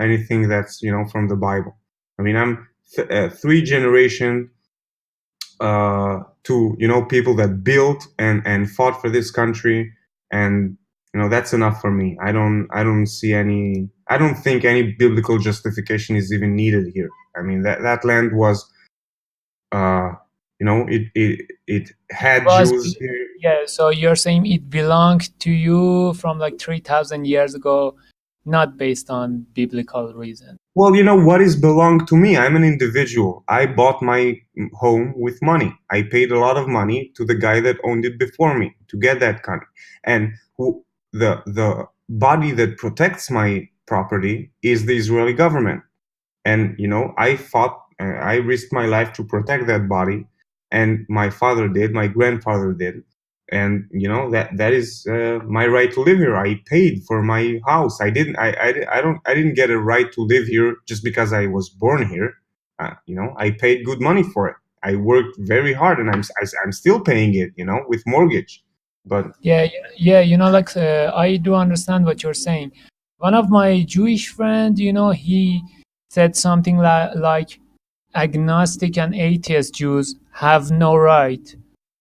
anything that's from the Bible. I mean, I'm three generation to people that built and fought for this country, and that's enough for me. I don't think any biblical justification is even needed here. I mean, that land was uh it It had was, Jews here. yeah. So you're saying it belonged to you from like 3,000 years ago, not based on biblical reason. Well, what is belong to me? I'm an individual. I bought my home with money. I paid a lot of money to the guy that owned it before me to get that kind. And the body that protects my property is the Israeli government. And I risked my life to protect that body, and my father did, my grandfather did, and that is my right to live here. I paid for my house. I didn't get a right to live here just because I was born here. I paid good money for it. I worked very hard, and I'm still paying it, with mortgage. But Yeah, yeah. Like I do understand what you're saying. One of my Jewish friend, he said something like agnostic and atheist Jews have no right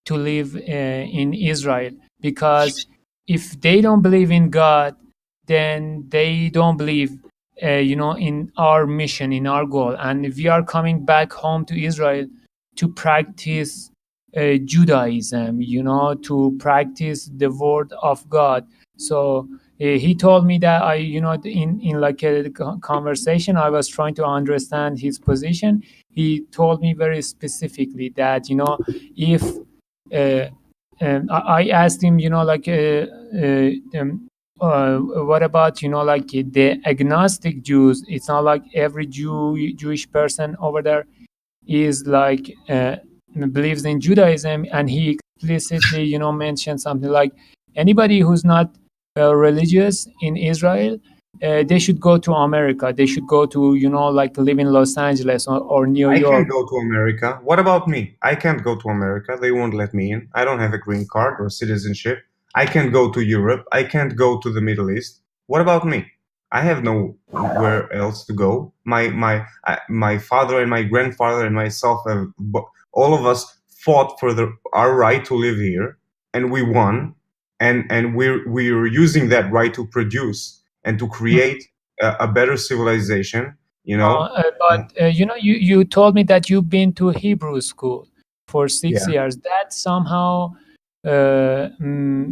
to live in Israel because if they don't believe in God, then they don't believe, in our mission, in our goal, and we are coming back home to Israel to practice Judaism, to practice the word of God. So he told me that in like a conversation, I was trying to understand his position. He told me very specifically that if uh, I asked him, what about like the agnostic Jews? It's not like every Jewish person over there is like believes in Judaism, and he explicitly, mentioned something like anybody who's not religious in Israel, they should go to America. They should go to, like live in Los Angeles or New I can York. go to America. What about me? I can't go to America. They won't let me in. I don't have a green card or citizenship. I can't go to Europe. I can't go to the Middle East. What about me? I have nowhere else to go. My father and my grandfather and myself have all of us fought for our right to live here, and we won. And we're using that right to produce and to create a better civilization. You know. But you told me that you've been to Hebrew school for Yeah. 6 years. That somehow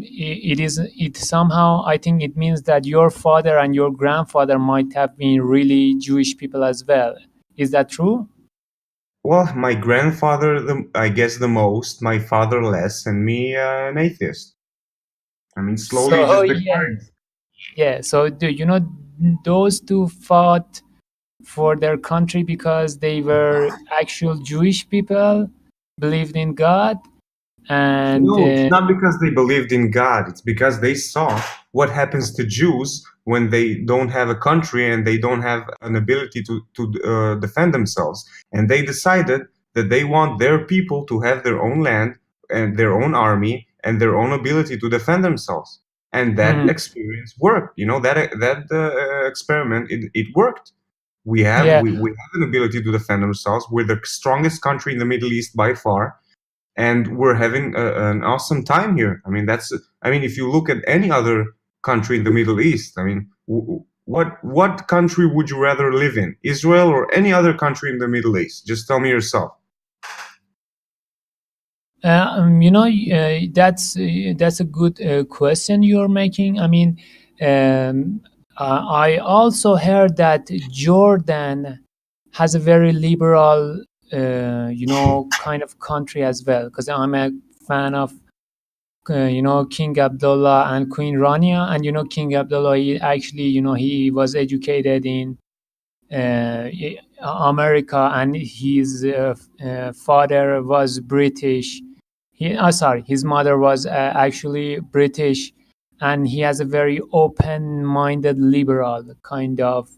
it somehow, I think it means that your father and your grandfather might have been really Jewish people as well. Is that true? Well, my grandfather, I guess the most, my father less, and me an atheist. I mean, slowly So just yeah, declined. yeah. So do you know those two fought for their country because they were actual Jewish people, believed in God, and No, it's not because they believed in God. It's because they saw what happens to Jews when they don't have a country and they don't have an ability to defend themselves. And they decided that they want their people to have their own land and their own army and their own ability to defend themselves. And that Mhm. experience worked. You know, that experiment, it worked. Yeah, We have an ability to defend ourselves. We're the strongest country in the Middle East by far, and we're having an awesome time here. I mean, if you look at any other country in the Middle East, I mean, what country would you rather live in, Israel or any other country in the Middle East? Just tell me yourself. that's a good question you're making. I mean, um, I also heard that Jordan has a very liberal, kind of country as well. Because I'm a fan of, King Abdullah and Queen Rania, and King Abdullah, he actually, he was educated in America, and his father was British. Sorry, his mother was actually British, and he has a very open-minded liberal kind of.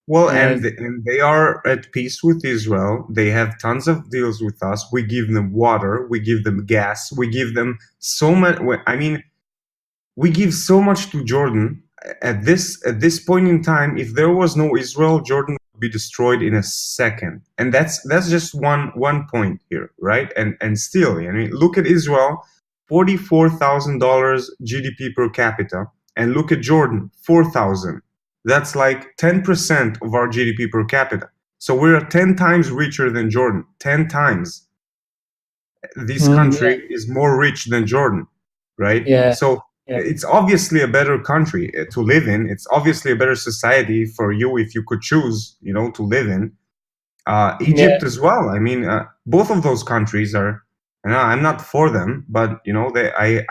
Well, Uh, and they are at peace with Israel. They have tons of deals with us. We give them water, we give them gas, we give them so much. I mean, we give so much to Jordan. At this point in time, if there was no Israel, Jordan would be destroyed in a second. And that's just one point here, right? And still, I mean, look at Israel, $44,000 GDP per capita, and look at Jordan, 4,000. That's like 10% of our GDP per capita. So we're 10 times richer than Jordan. 10 times. This yeah, country is more rich than Jordan, right? yeah, So yeah, it's obviously a better country to live in. It's obviously a better society for you if you could choose, to live in. yeah. Egypt as well. I mean, both of those countries are. I'm not for them, but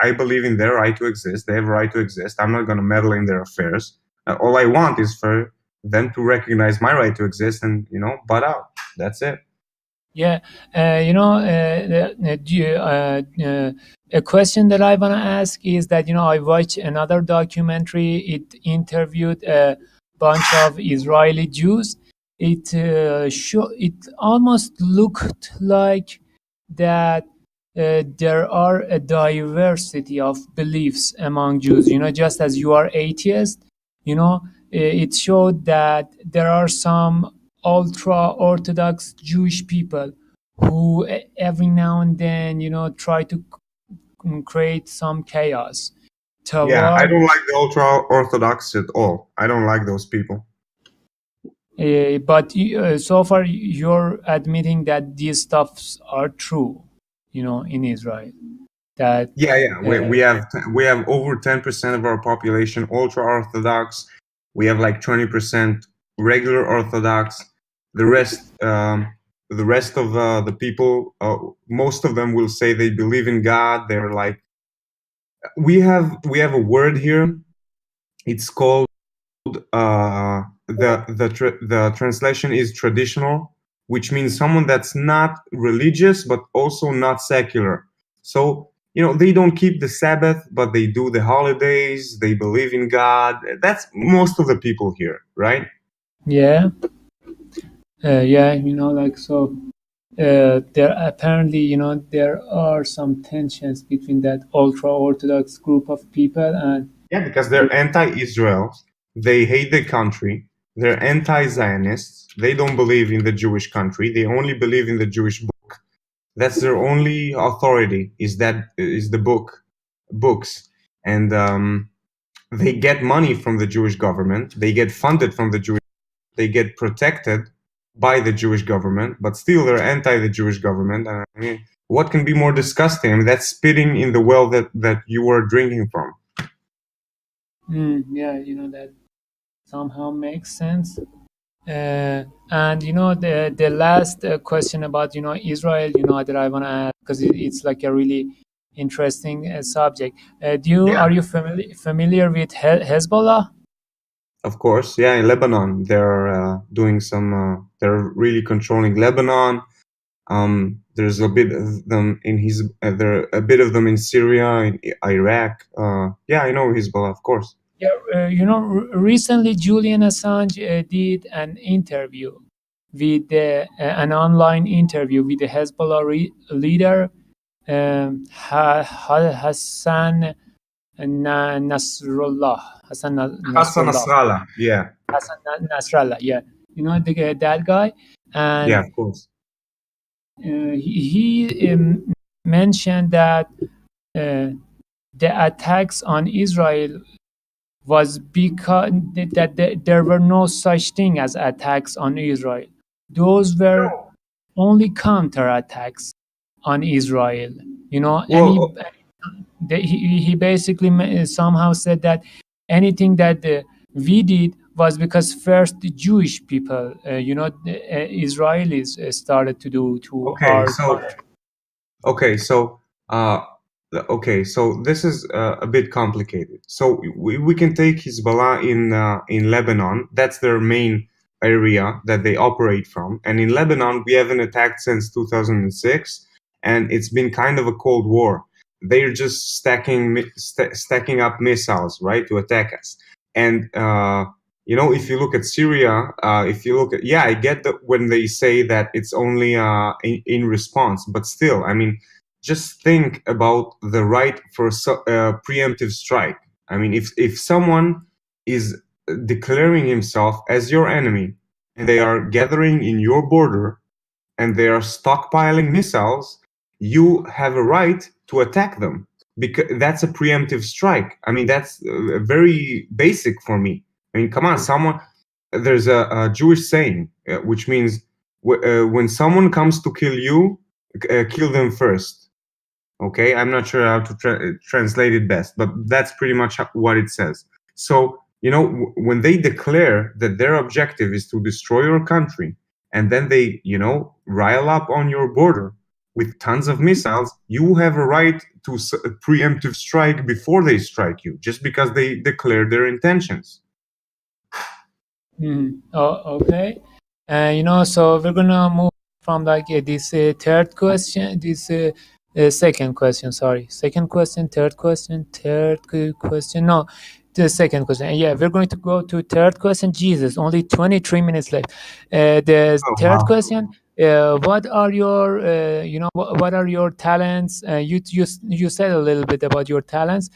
I believe in their right to exist. They have a right to exist. I'm not going to meddle in their affairs. All I want is for them to recognize my right to exist and butt out. That's it. Yeah, a question that I want to ask is that, I watched another documentary. It interviewed a bunch of Israeli Jews. It almost looked like that there are a diversity of beliefs among Jews. Just as you are atheist, it showed that there are some ultra Orthodox Jewish people who every now and then, try to create some chaos Yeah, I toward. don't like the ultra orthodox at all. I don't like those people. But so far, you're admitting that these stuffs are true, in Israel. That Yeah, yeah. uh, We have over 10% of our population ultra orthodox. We have like 20% regular orthodox. The rest, the rest of the people, most of them will say they believe in God. They're like, we have a word here. It's called the translation is traditional. which means someone that's not religious but also not secular. So, they don't keep the Sabbath, but they do the holidays, they believe in God. That's most of the people here, right? Yeah, yeah, like so. There apparently, there are some tensions between that ultra orthodox group of people and Yeah, because they're anti-Israel, they hate the country, they're anti-Zionists, they don't believe in the Jewish country, they only believe in the Jewish book. That's their only authority, is the books. And they get money from the Jewish government, they get funded from the Jewish, they get protected by the Jewish government, but still they're anti the Jewish government. And I mean, what can be more disgusting? I mean, that's spitting in the well that you were drinking from. yeah, that somehow makes sense. And the last question about Israel, that I want to ask, because it's like a really interesting subject. Yeah, Are you familiar with Hezbollah? of course. Yeah, in Lebanon, they're doing some. They're really controlling Lebanon. There's a bit of them in there a bit of them in Syria, in Iraq. Yeah, I know Hezbollah, of course. Yeah, recently Julian Assange did an interview with an online interview with the Hezbollah leader Hassan Nasrallah. Hassan Nasrallah. Nasrallah. Yeah, Hassan Nasrallah. Yeah, that guy, yeah, and of course. he mentioned that uh, the attacks on Israel was because there were no such thing as attacks on Israel. Those were only counterattacks on Israel. Well, He basically somehow said that anything that we did was because first the Jewish people, the Israelis started to do to okay, our so country. Okay, so uh, so this is a bit complicated. So we can take Hezbollah in Lebanon. That's their main area that they operate from. And in Lebanon, we haven't attacked since 2006, and it's been kind of a cold war. They're just stacking up missiles, right, to attack us. And if you look at Syria, if you look at, yeah, I get that when they say that it's only in response, but still, I mean, just think about the right for preemptive strike. I mean, if someone is declaring himself as your enemy and they are gathering in your border and they are stockpiling missiles, you have a right to attack them because that's a preemptive strike. I mean, that's very basic for me. I mean, come on, someone. There's a Jewish saying which means when someone comes to kill you, kill them first. Okay, I'm not sure how to translate it best, but that's pretty much what it says. So, when they declare that their objective is to destroy your country, and then they, rile up on your border with tons of missiles, you have a right to a preemptive strike before they strike you, just because they declare their intentions. Oh, okay. So we're gonna move from like this third question, this second question. Sorry, second question, third question, question. No, the second question. Yeah, we're going to go to third question. Jesus, only 23 minutes left. The Oh, third wow. question. What are your, what are your talents? You said a little bit about your talents.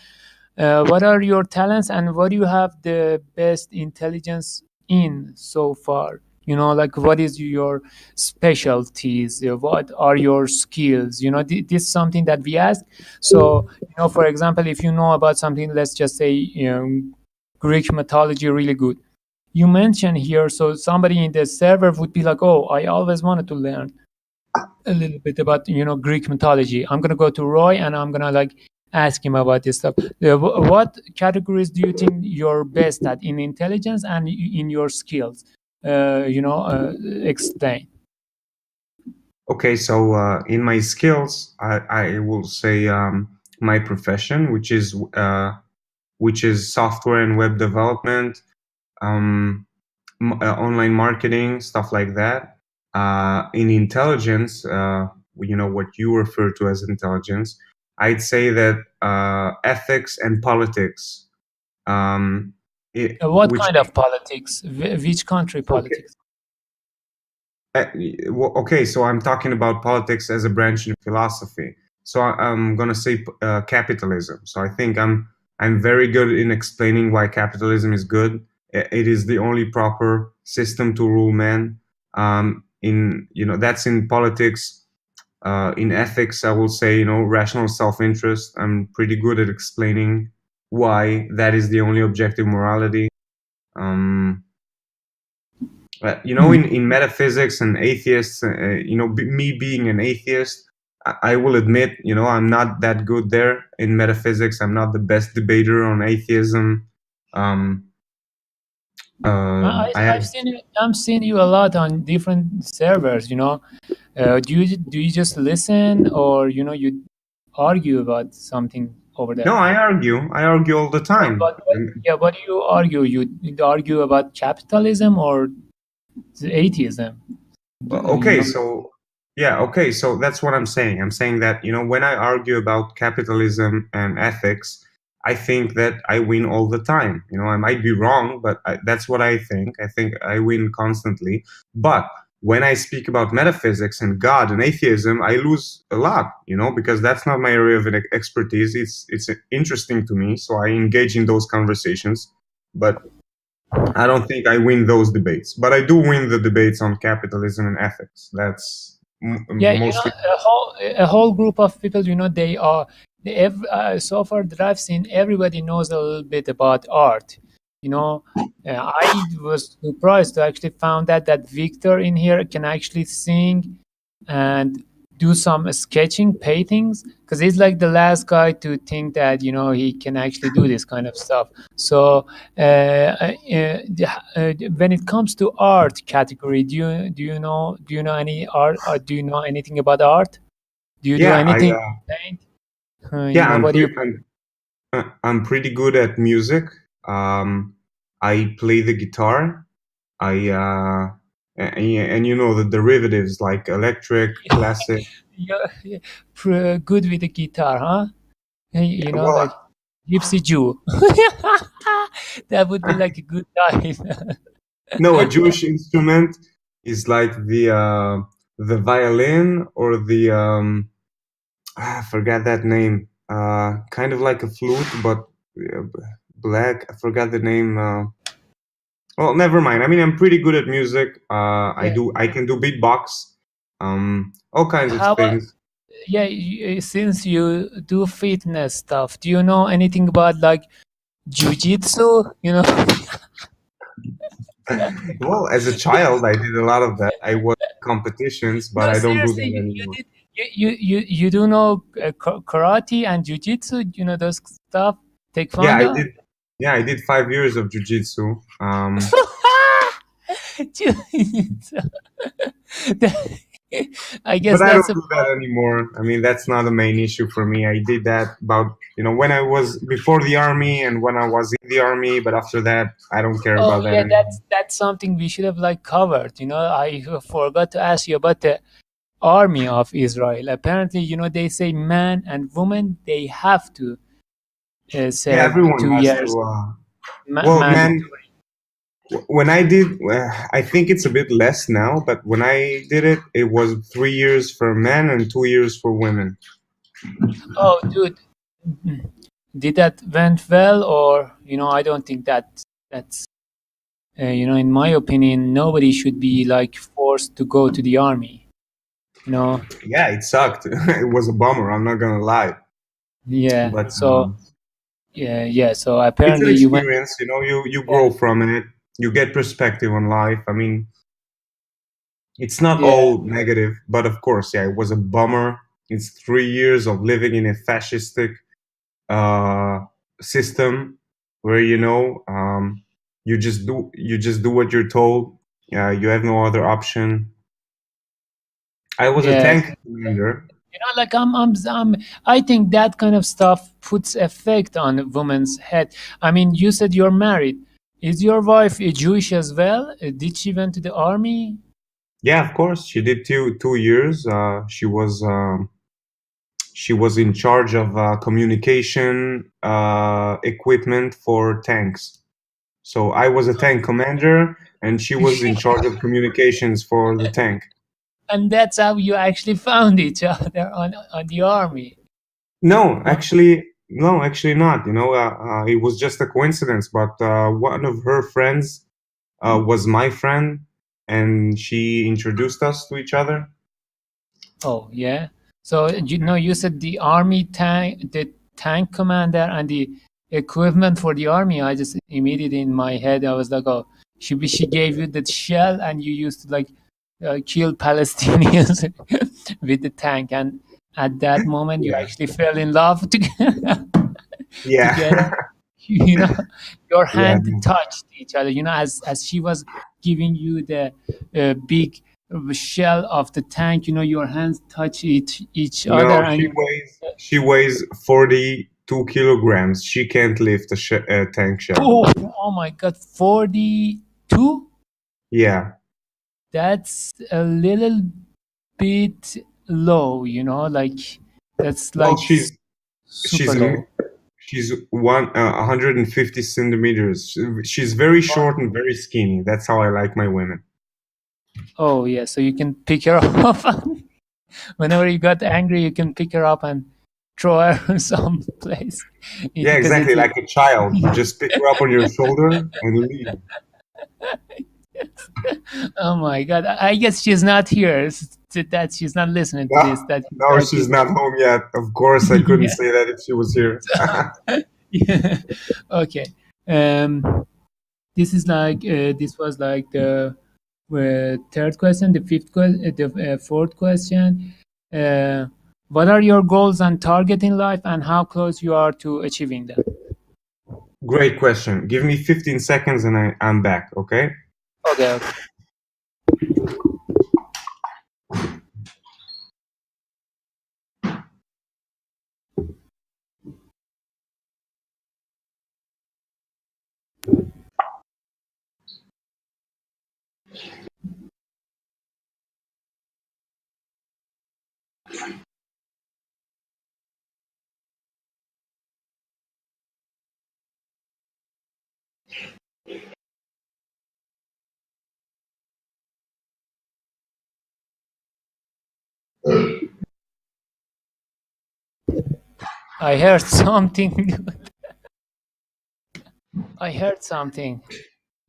What are your talents and what do you have the best intelligence in so far? Like what is your specialties? What are your skills? This is something that we ask. So, for example, if you know about something, let's just say, Greek mythology, really good. You mentioned here, so somebody in the server would be like, "Oh, I always wanted to learn a little bit about Greek mythology. I'm gonna go to Roy and I'm gonna like ask him about this stuff. What categories do you think you're best at in intelligence and in your skills? Explain. Okay, so in my skills, I will say my profession, which is software and web development, online marketing, stuff like that. In intelligence, what you refer to as intelligence, I'd say that ethics and politics, um, What which kind of politics? Which country okay, politics? uh, okay, so I'm talking about politics as a branch in philosophy. So I'm gonna say capitalism. So I think I'm very good in explaining why capitalism is good. It is the only proper system to rule man. In that's in politics. In ethics, I will say rational self-interest. I'm pretty good at explaining why that is the only objective morality. Um, in metaphysics and atheists, me being an atheist, I will admit, I'm not that good there in metaphysics. I'm not the best debater on atheism. Um, I I've have seen you. I've seen you a lot on different servers. Do you just listen, or you argue about something over no, there? I argue. I argue all the time. Yeah, what do you argue? You argue about capitalism or the atheism? Okay, so yeah, okay, so that's what I'm saying. I'm saying that, when I argue about capitalism and ethics, I think that I win all the time. I might be wrong, but that's what I think. I think I win constantly. But when I speak about metaphysics and God and atheism, I lose a lot, because that's not my area of expertise. It's interesting to me, so I engage in those conversations. But I don't think I win those debates, but I do win the debates on capitalism and ethics. That's Yeah, mostly. a whole group of people, so far that I've seen, everybody knows a little bit about art. You know, I was surprised to actually found that Victor in here can actually sing and do some sketching, paintings, because he's like the last guy to think that he can actually do this kind of stuff. So when it comes to art category, do you know any art, or do you know anything about art? Do you do Yeah, I anything? Paint? yeah, What do you paint? I'm pretty good at music. I play the guitar. I and the derivatives like electric, classic. You're good with the guitar, huh? Well, Like Gypsy Jew. That would be like a good time. no, a Jewish instrument is like the violin or the I forgot that name. Kind of like a flute, but black. I forgot the name. Well, never mind. I mean, I'm pretty good at music. Yeah. I can do beatbox. All kinds of How about, things. yeah, since you do fitness stuff, do you know anything about like jujitsu? Well, as a child, I did a lot of that. I won competitions, but No, I don't do seriously, that you anymore. did. You do know karate and jujitsu? Those stuff, Yeah, I taekwondo. did. Yeah, I did 5 years of jujitsu. Jujitsu. I guess But I that's don't a do that anymore. I mean, that's not a main issue for me. I did that about, when I was before the army and when I was in the army, but after that, I don't care Oh about that yeah, anymore. that's something we should have like covered. I forgot to ask you about the army of Israel. Apparently, they say man and woman they have to Yeah, serve everyone two has years to. Well, man, mandatory. when I did, I think it's a bit less now, but when I did it, it was 3 years for men and 2 years for women. Oh, dude, mm, did that went well, or I don't think that's in my opinion, nobody should be like forced to go to the army. You know, Yeah, it sucked. It was a bummer. I'm not gonna lie, yeah. but So yeah, yeah. So it's an apparently you went. experience. You Yeah, grow from it. You get perspective on life. I mean, it's not yeah, all negative, but of course, yeah, it was a bummer. It's 3 years of living in a fascistic uh, system where you just do what you're told. You have no other option. I was a yeah. tank commander. Like I think that kind of stuff puts effect on a woman's head. I mean, you said you're married. Is your wife Jewish as well? Did she went to the army? Yeah, of course. She did 2 years. She was in charge of communication equipment for tanks. So I was a tank commander, and she was in charge of communications for the tank. And that's how you actually found each other on the army. No, Wow. actually, no, actually not. It was just a coincidence. But one of her friends was my friend, and she introduced us to each other. Oh, yeah. So you know, you said the army tank, the tank commander, and the equipment for the army. I just immediately in my head, I was like, oh, she gave you the shell, and you used to like kill Palestinians with the tank, and at that moment, you Yeah, actually fell in love together. yeah, Together. You know, your yeah. hand touched each other. You know, as she was giving you the big shell of the tank, you know, your hands touch each other, No, and you, she weighs 42 kilograms. She can't lift a tank shell. oh, oh my god, 42. Yeah. That's a little bit low, you know, like that's Well, like she's super low. she's 150 centimeters. She's very short and very skinny. That's how I like my women. Oh yeah, so you can pick her up. Whenever you got angry, you can pick her up and throw her someplace Yeah, because exactly. it's Like a child, you just pick her up on your shoulder and leave. oh my god, I guess she's not here, that she's not listening to No, this, that you no, tried to she's not home yet. Of course, I couldn't yeah. say that if she was here. Yeah. Okay, um this is like this was like the third question, the fourth question. uh, what are your goals and target in life, and how close you are to achieving them? Great question. Give me 15 seconds and I'm back, okay? Okay, okay. I heard something. I heard something.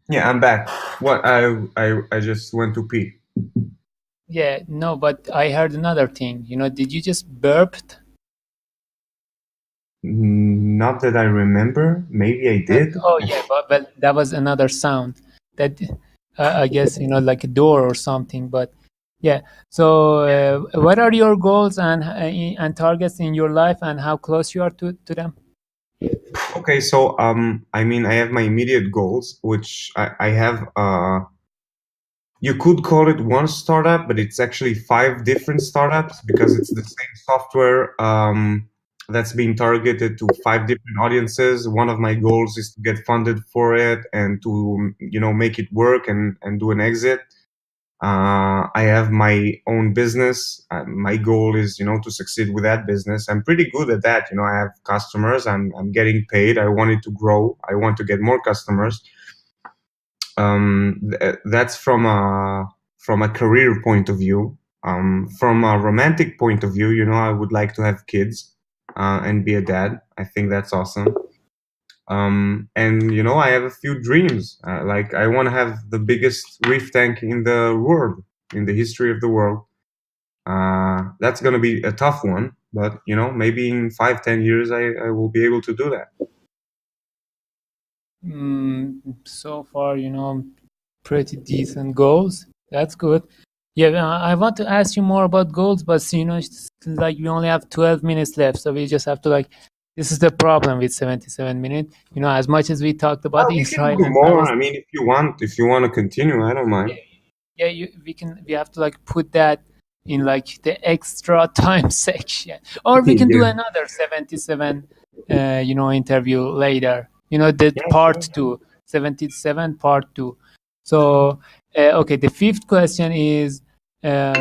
Yeah, I'm back. What? I just went to pee. Yeah, no, but I heard another thing. You know, did you just burped? Not that I remember. Maybe I did. Oh yeah, but that was another sound. That I guess, you know, like a door or something. But yeah. So, what are your goals and targets in your life, and how close you are to them? Okay, so I mean, I have my immediate goals, which I have. You could call it one startup, but it's actually five different startups because it's the same software that's being targeted to five different audiences. One of my goals is to get funded for it and to make it work and do an exit. I have my own business. My goal is, to succeed with that business. I'm pretty good at that. I have customers. I'm getting paid. I want it to grow. I want to get more customers. That's from a career point of view. From a romantic point of view, I would like to have kids and be a dad. I think that's awesome. And I have a few dreams. Like I want to have the biggest reef tank in the world, in the history of the world. That's going to be a tough one, but maybe in 5, 10 years, I will be able to do that. So far, you know, pretty decent goals. That's good. Yeah, I want to ask you more about goals, but you know, it's like we only have 12 minutes left, so we just have to like. This is the problem with 77 minutes. You know, as much as we talked about Well, we can Israel do and more. I Palestine, mean, if you want to continue, I don't mind. yeah, we have to like put that in like the extra time section, or we can do Yeah, another 77, you know, interview later. You know, the yeah, part sure. two, 77 part two. So, okay, the fifth question is Uh, uh,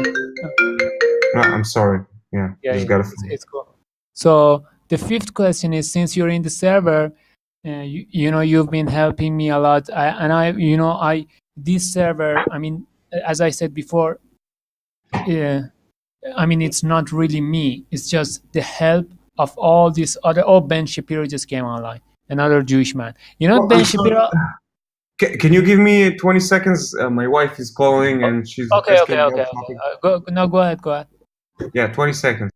No, I'm sorry. Yeah, yeah, just yeah, got a phone. it's cool. So the fifth question is, since you're in the server, you know, you've been helping me a lot. You know, this server, I mean, as I said before, uh, I mean, it's not really me. It's just the help of all these other. Oh, Ben Shapiro just came online. Another Jewish man. You know, Well, Ben I'm sorry. Shapiro. Can you give me 20 seconds? My wife is calling Oh, and she's okay, okay, asking okay, about okay. something. Go, no, go ahead, go ahead. Yeah, 20 seconds.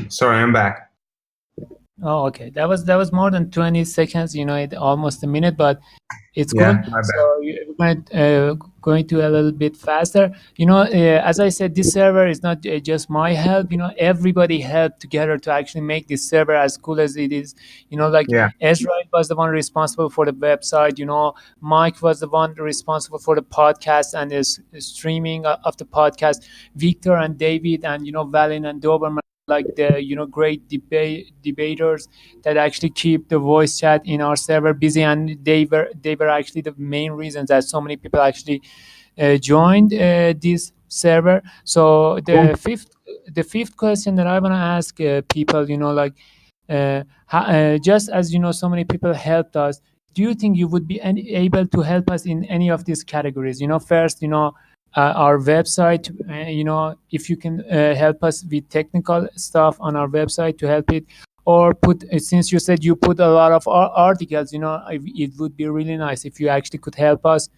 Sorry, I'm back. Oh, okay. That was more than 20 seconds. You know, almost a minute, but it's cool. Yeah, my So bad. we're going to a little bit faster. You know, as I said, this server is not just my help. You know, everybody helped together to actually make this server as cool as it is. You know, like Yeah. Ezra was the one responsible for the website. You know, Mike was the one responsible for the podcast and the streaming of the podcast. Victor and David and, you know, Valin and Doberman, like the, you know, great debaters that actually keep the voice chat in our server busy, and they were actually the main reasons that so many people actually joined this server. So Cool. the fifth question that I want to ask people, you know, like just as, you know, so many people helped us, do you think you would be able to help us in any of these categories? You know, first, you know, our website, you know, if you can help us with technical stuff on our website to help it, or put, since you said you put a lot of articles, you know, it would be really nice if you actually could help us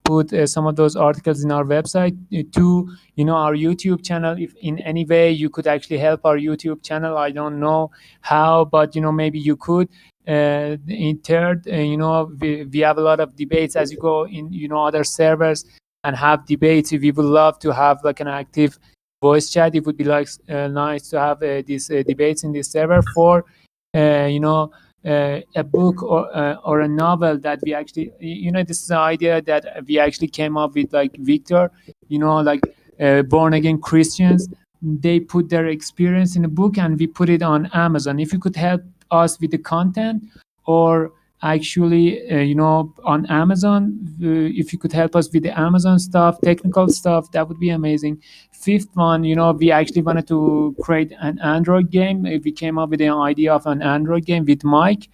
put some of those articles in our website, to, you know, our YouTube channel. If in any way you could actually help our YouTube channel, I don't know how, but, you know, maybe you could. In third, you know, we have a lot of debates as you go in, you know, other servers and have debates. We would love to have like an active voice chat. It would be like nice to have these debates in this server. For you know, a book or a novel that we actually, you know, this is an idea that we actually came up with, like Victor, you know, like born again Christians, they put their experience in a book and we put it on Amazon. If you could help us with the content, or actually, you know, on Amazon, if you could help us with the Amazon stuff, technical stuff, that would be amazing. Fifth one, you know, we actually wanted to create an Android game. We came up with an idea of an Android game with Mike.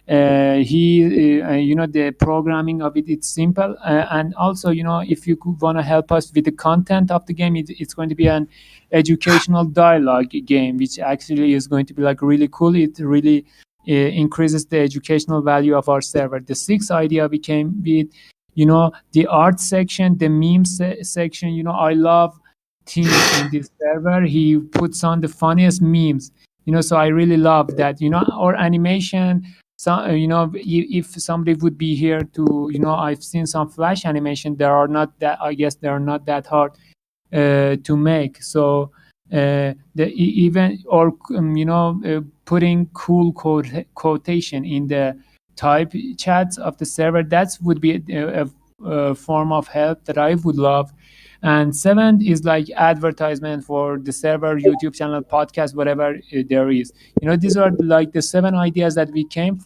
You know, the programming of it, it's simple. And also, you know, if you could want to help us with the content of the game, it's going to be an educational dialogue game, which actually is going to be like really cool. It really increases the educational value of our server. The sixth idea we came with, you know, the art section, the meme section. You know, I love Tim in this server. He puts on the funniest memes. You know, so I really love that. You know, or animation. So, you know, if somebody would be here to, you know, I've seen some Flash animation. There are not that. I guess they are not that hard to make. So even, or you know, putting cool quotation in the type chats of the server, that would be a form of help that I would love. And seventh is like advertisement for the server, YouTube channel, podcast, whatever there is. You know, these are like the seven ideas that we came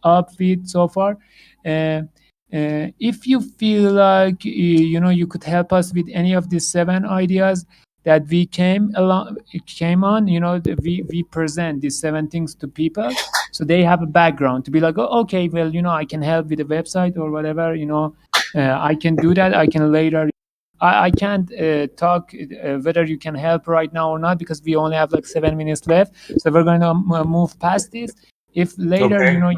up with so far. Uh, if you feel like you know, you could help us with any of these seven ideas, that we came on, we present these 7 things to people, so they have a background to be like, oh, okay, well, I can help with the website or whatever, I can do that. I can later. I can't talk whether you can help right now or not, because we only have like 7 minutes left. So we're going to move past this. If later, Okay.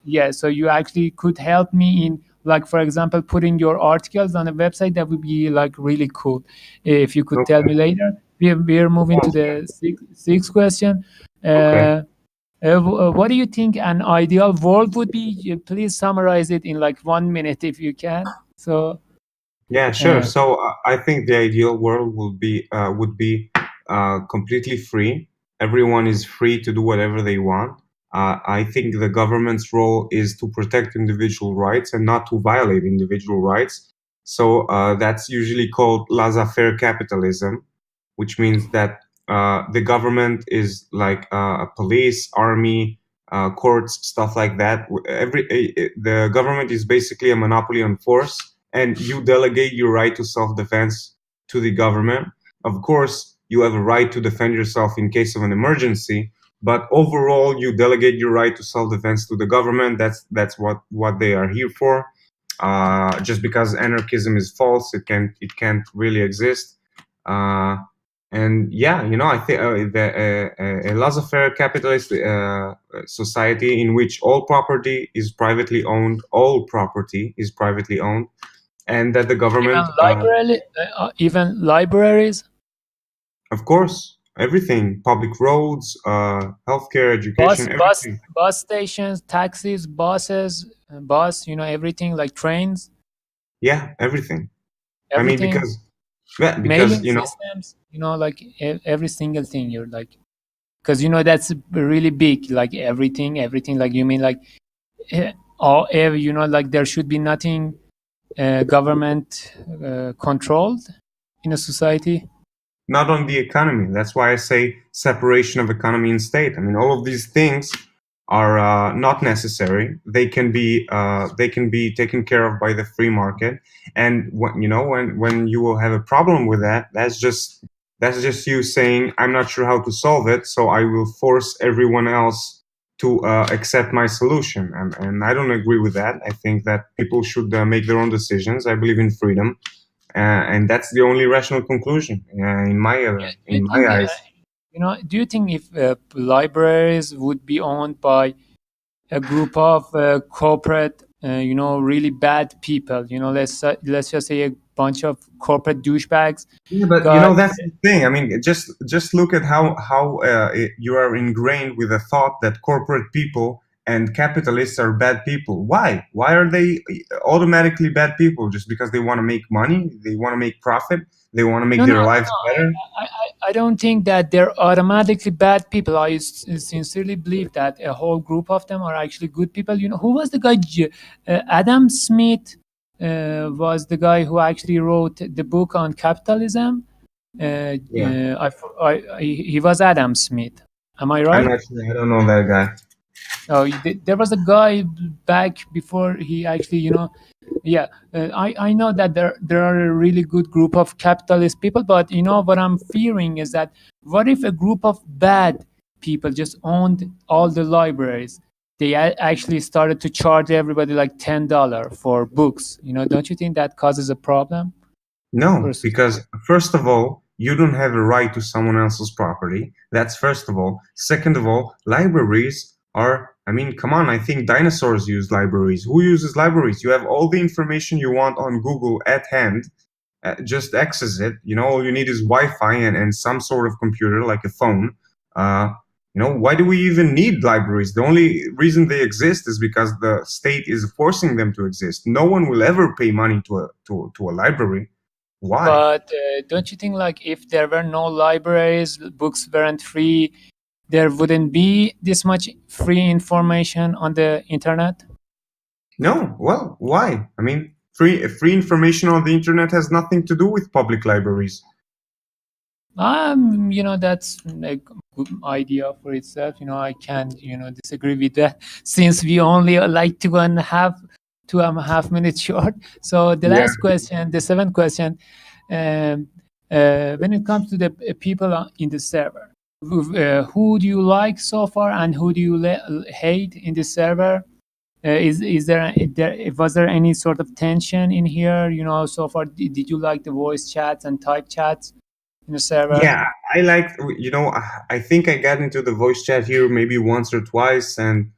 yeah, so you actually could help me in, like, for example, putting your articles on a website, that would be like really cool. If you could tell Okay. me later. We're moving to Sounds the sixth question. good. Okay. What do you think an ideal world would be? Please summarize it in like 1 minute if you can. So, Yeah, sure. uh, So I think the ideal world would be completely free. Everyone is free to do whatever they want. I think the government's role is to protect individual rights and not to violate individual rights. So that's usually called laissez-faire capitalism, which means that the government is like a police, army, courts, stuff like that. The government is basically a monopoly on force, and you delegate your right to self-defense to the government. Of course, you have a right to defend yourself in case of an emergency, but overall, you delegate your right to self-defense to the government. That's what they are here for. Just because anarchism is false, it can't really exist. Uh, and yeah, I think a laissez-faire capitalist society in which all property is privately owned, and that the even government, even libraries, of course, everything, public roads, healthcare, bus education, bus everything. bus stations, taxis, buses, bus, everything like trains, Yeah, everything. I mean, everything, because mailing systems, like every single thing. You're like, because that's really big, like everything, like, you mean like all like there should be nothing government controlled in a society. not on the economy. That's why I say separation of economy and state. I mean, all of these things are not necessary. They can be taken care of by the free market. And when you will have a problem with that, that's just you saying, I'm not sure how to solve it, so I will force everyone else to accept my solution. And I don't agree with that. I think that people should make their own decisions. I believe in freedom, and that's the only rational conclusion Do you in my think eyes. if libraries would be owned by a group of corporate, really bad people, let's just say a bunch of corporate douchebags, Yeah, but guys. that's the thing. I mean, just look at how you are ingrained with the thought that corporate people and capitalists are bad people. Why? Why are they automatically bad people? Just because they want to make money, they want to make profit, they want to make No, no, their no, lives no. better. I don't think that they're automatically bad people. I sincerely believe that a whole group of them are actually good people. Who was the guy? Adam Smith was the guy who actually wrote the book on capitalism. Yeah, He was Adam Smith. Am I I'm right? not sure. I don't know that guy. Oh, there was a guy back before he actually, yeah. I know that there are a really good group of capitalist people, but what I'm fearing is that, what if a group of bad people just owned all the libraries? They actually started to charge everybody like $10 for books. Don't you think that causes a problem for No, a society? because first of all, you don't have a right to someone else's property. That's first of all. Second of all, libraries are, I mean, come on, I think dinosaurs use libraries. Who uses libraries? You have all the information you want on Google at hand. Just access it. All you need is Wi-Fi and some sort of computer like a phone. Uh, why do we even need libraries? The only reason they exist is because the state is forcing them to exist. No one will ever pay money to a library. Why? But don't you think, like, if there were no libraries, books weren't free, there wouldn't be this much free information on the internet? No. Well, why? I mean, free information on the internet has nothing to do with public libraries. That's a good idea for itself. I can't, disagree with that, since we only are like 2.5 minutes short. So the Yeah. last question, the seventh question, um, when it comes to the people in the server, who do you like so far, and who do you hate in the server? Is there was there any sort of tension in here? So far, did you like the voice chats and type chats in the server? Yeah, I like, I think I got into the voice chat here maybe once or twice, and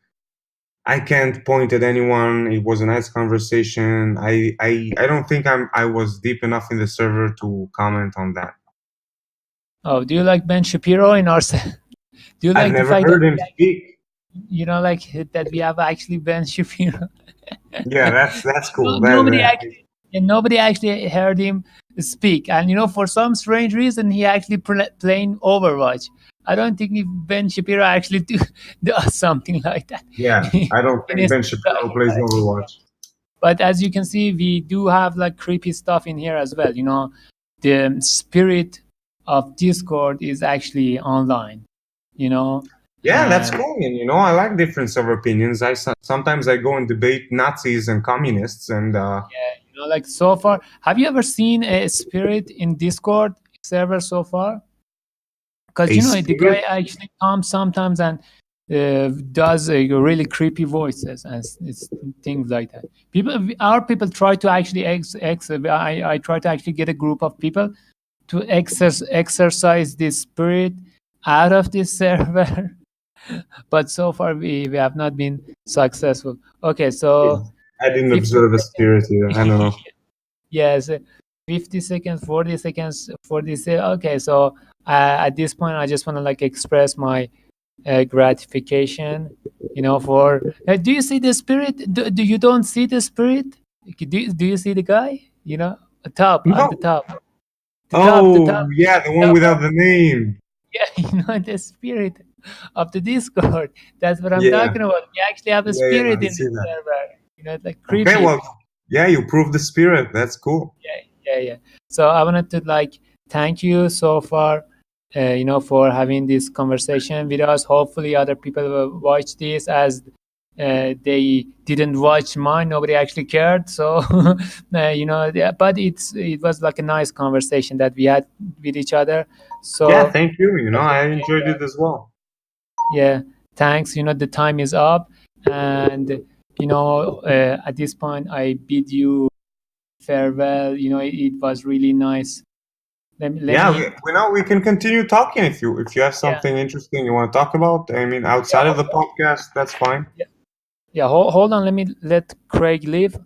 I can't point at anyone. It was a nice conversation. I don't think I was deep enough in the server to comment on that. Oh, do you like Ben Shapiro in our? Do you I've like the never fact that heard him speak. like that we have actually Ben Shapiro? Yeah, that's No, cool. That nobody actually heard him speak, and for some strange reason, he actually playing Overwatch. I don't think if Ben Shapiro actually does something like that yeah, I don't in think his Ben Shapiro plays life. Overwatch. But as you can see, we do have like creepy stuff in here as well. The spirit of Discord is actually online. You know, Yeah, that's and cool. And I like difference of opinions. Sometimes I go and debate Nazis and communists, and yeah, like so far, have you ever seen a spirit in Discord server so far? Because a the guy spirit. actually comes sometimes and does really creepy voices and it's things like that. Our people try to actually I try to actually get a group of people to exercise this spirit out of this server, but so far we have not been successful. Okay, so I didn't 50 observe a seconds. spirit here. I don't know. Yes, 50 seconds, 40 seconds, 40 okay, so at this point I just want to like express my gratification, for do you see the spirit? Do you don't see the spirit? Do you see the guy, top at the No. top, the Oh, top, yeah, the one top without the name. yeah, the spirit of the Discord. That's what I'm Yeah, talking about. We actually have a yeah, spirit I in see this that. server. It's like Okay, creepy. well, yeah, you proved the spirit. That's cool. Yeah, yeah, yeah. So I wanted to like thank you so far, for having this conversation with us. Hopefully, other people will watch this as they didn't watch mine. Nobody actually cared. So, yeah, but it was like a nice conversation that we had with each other. Yeah, So, thank you. I enjoyed it as well. yeah, thanks. The time is up, and at this point, I bid you farewell. It was really nice. Let Yeah, me, we can continue talking if you have yeah, something interesting you want to talk about. I mean, outside yeah, of the podcast, that's fine. yeah, yeah. Hold on. Let me let Craig leave.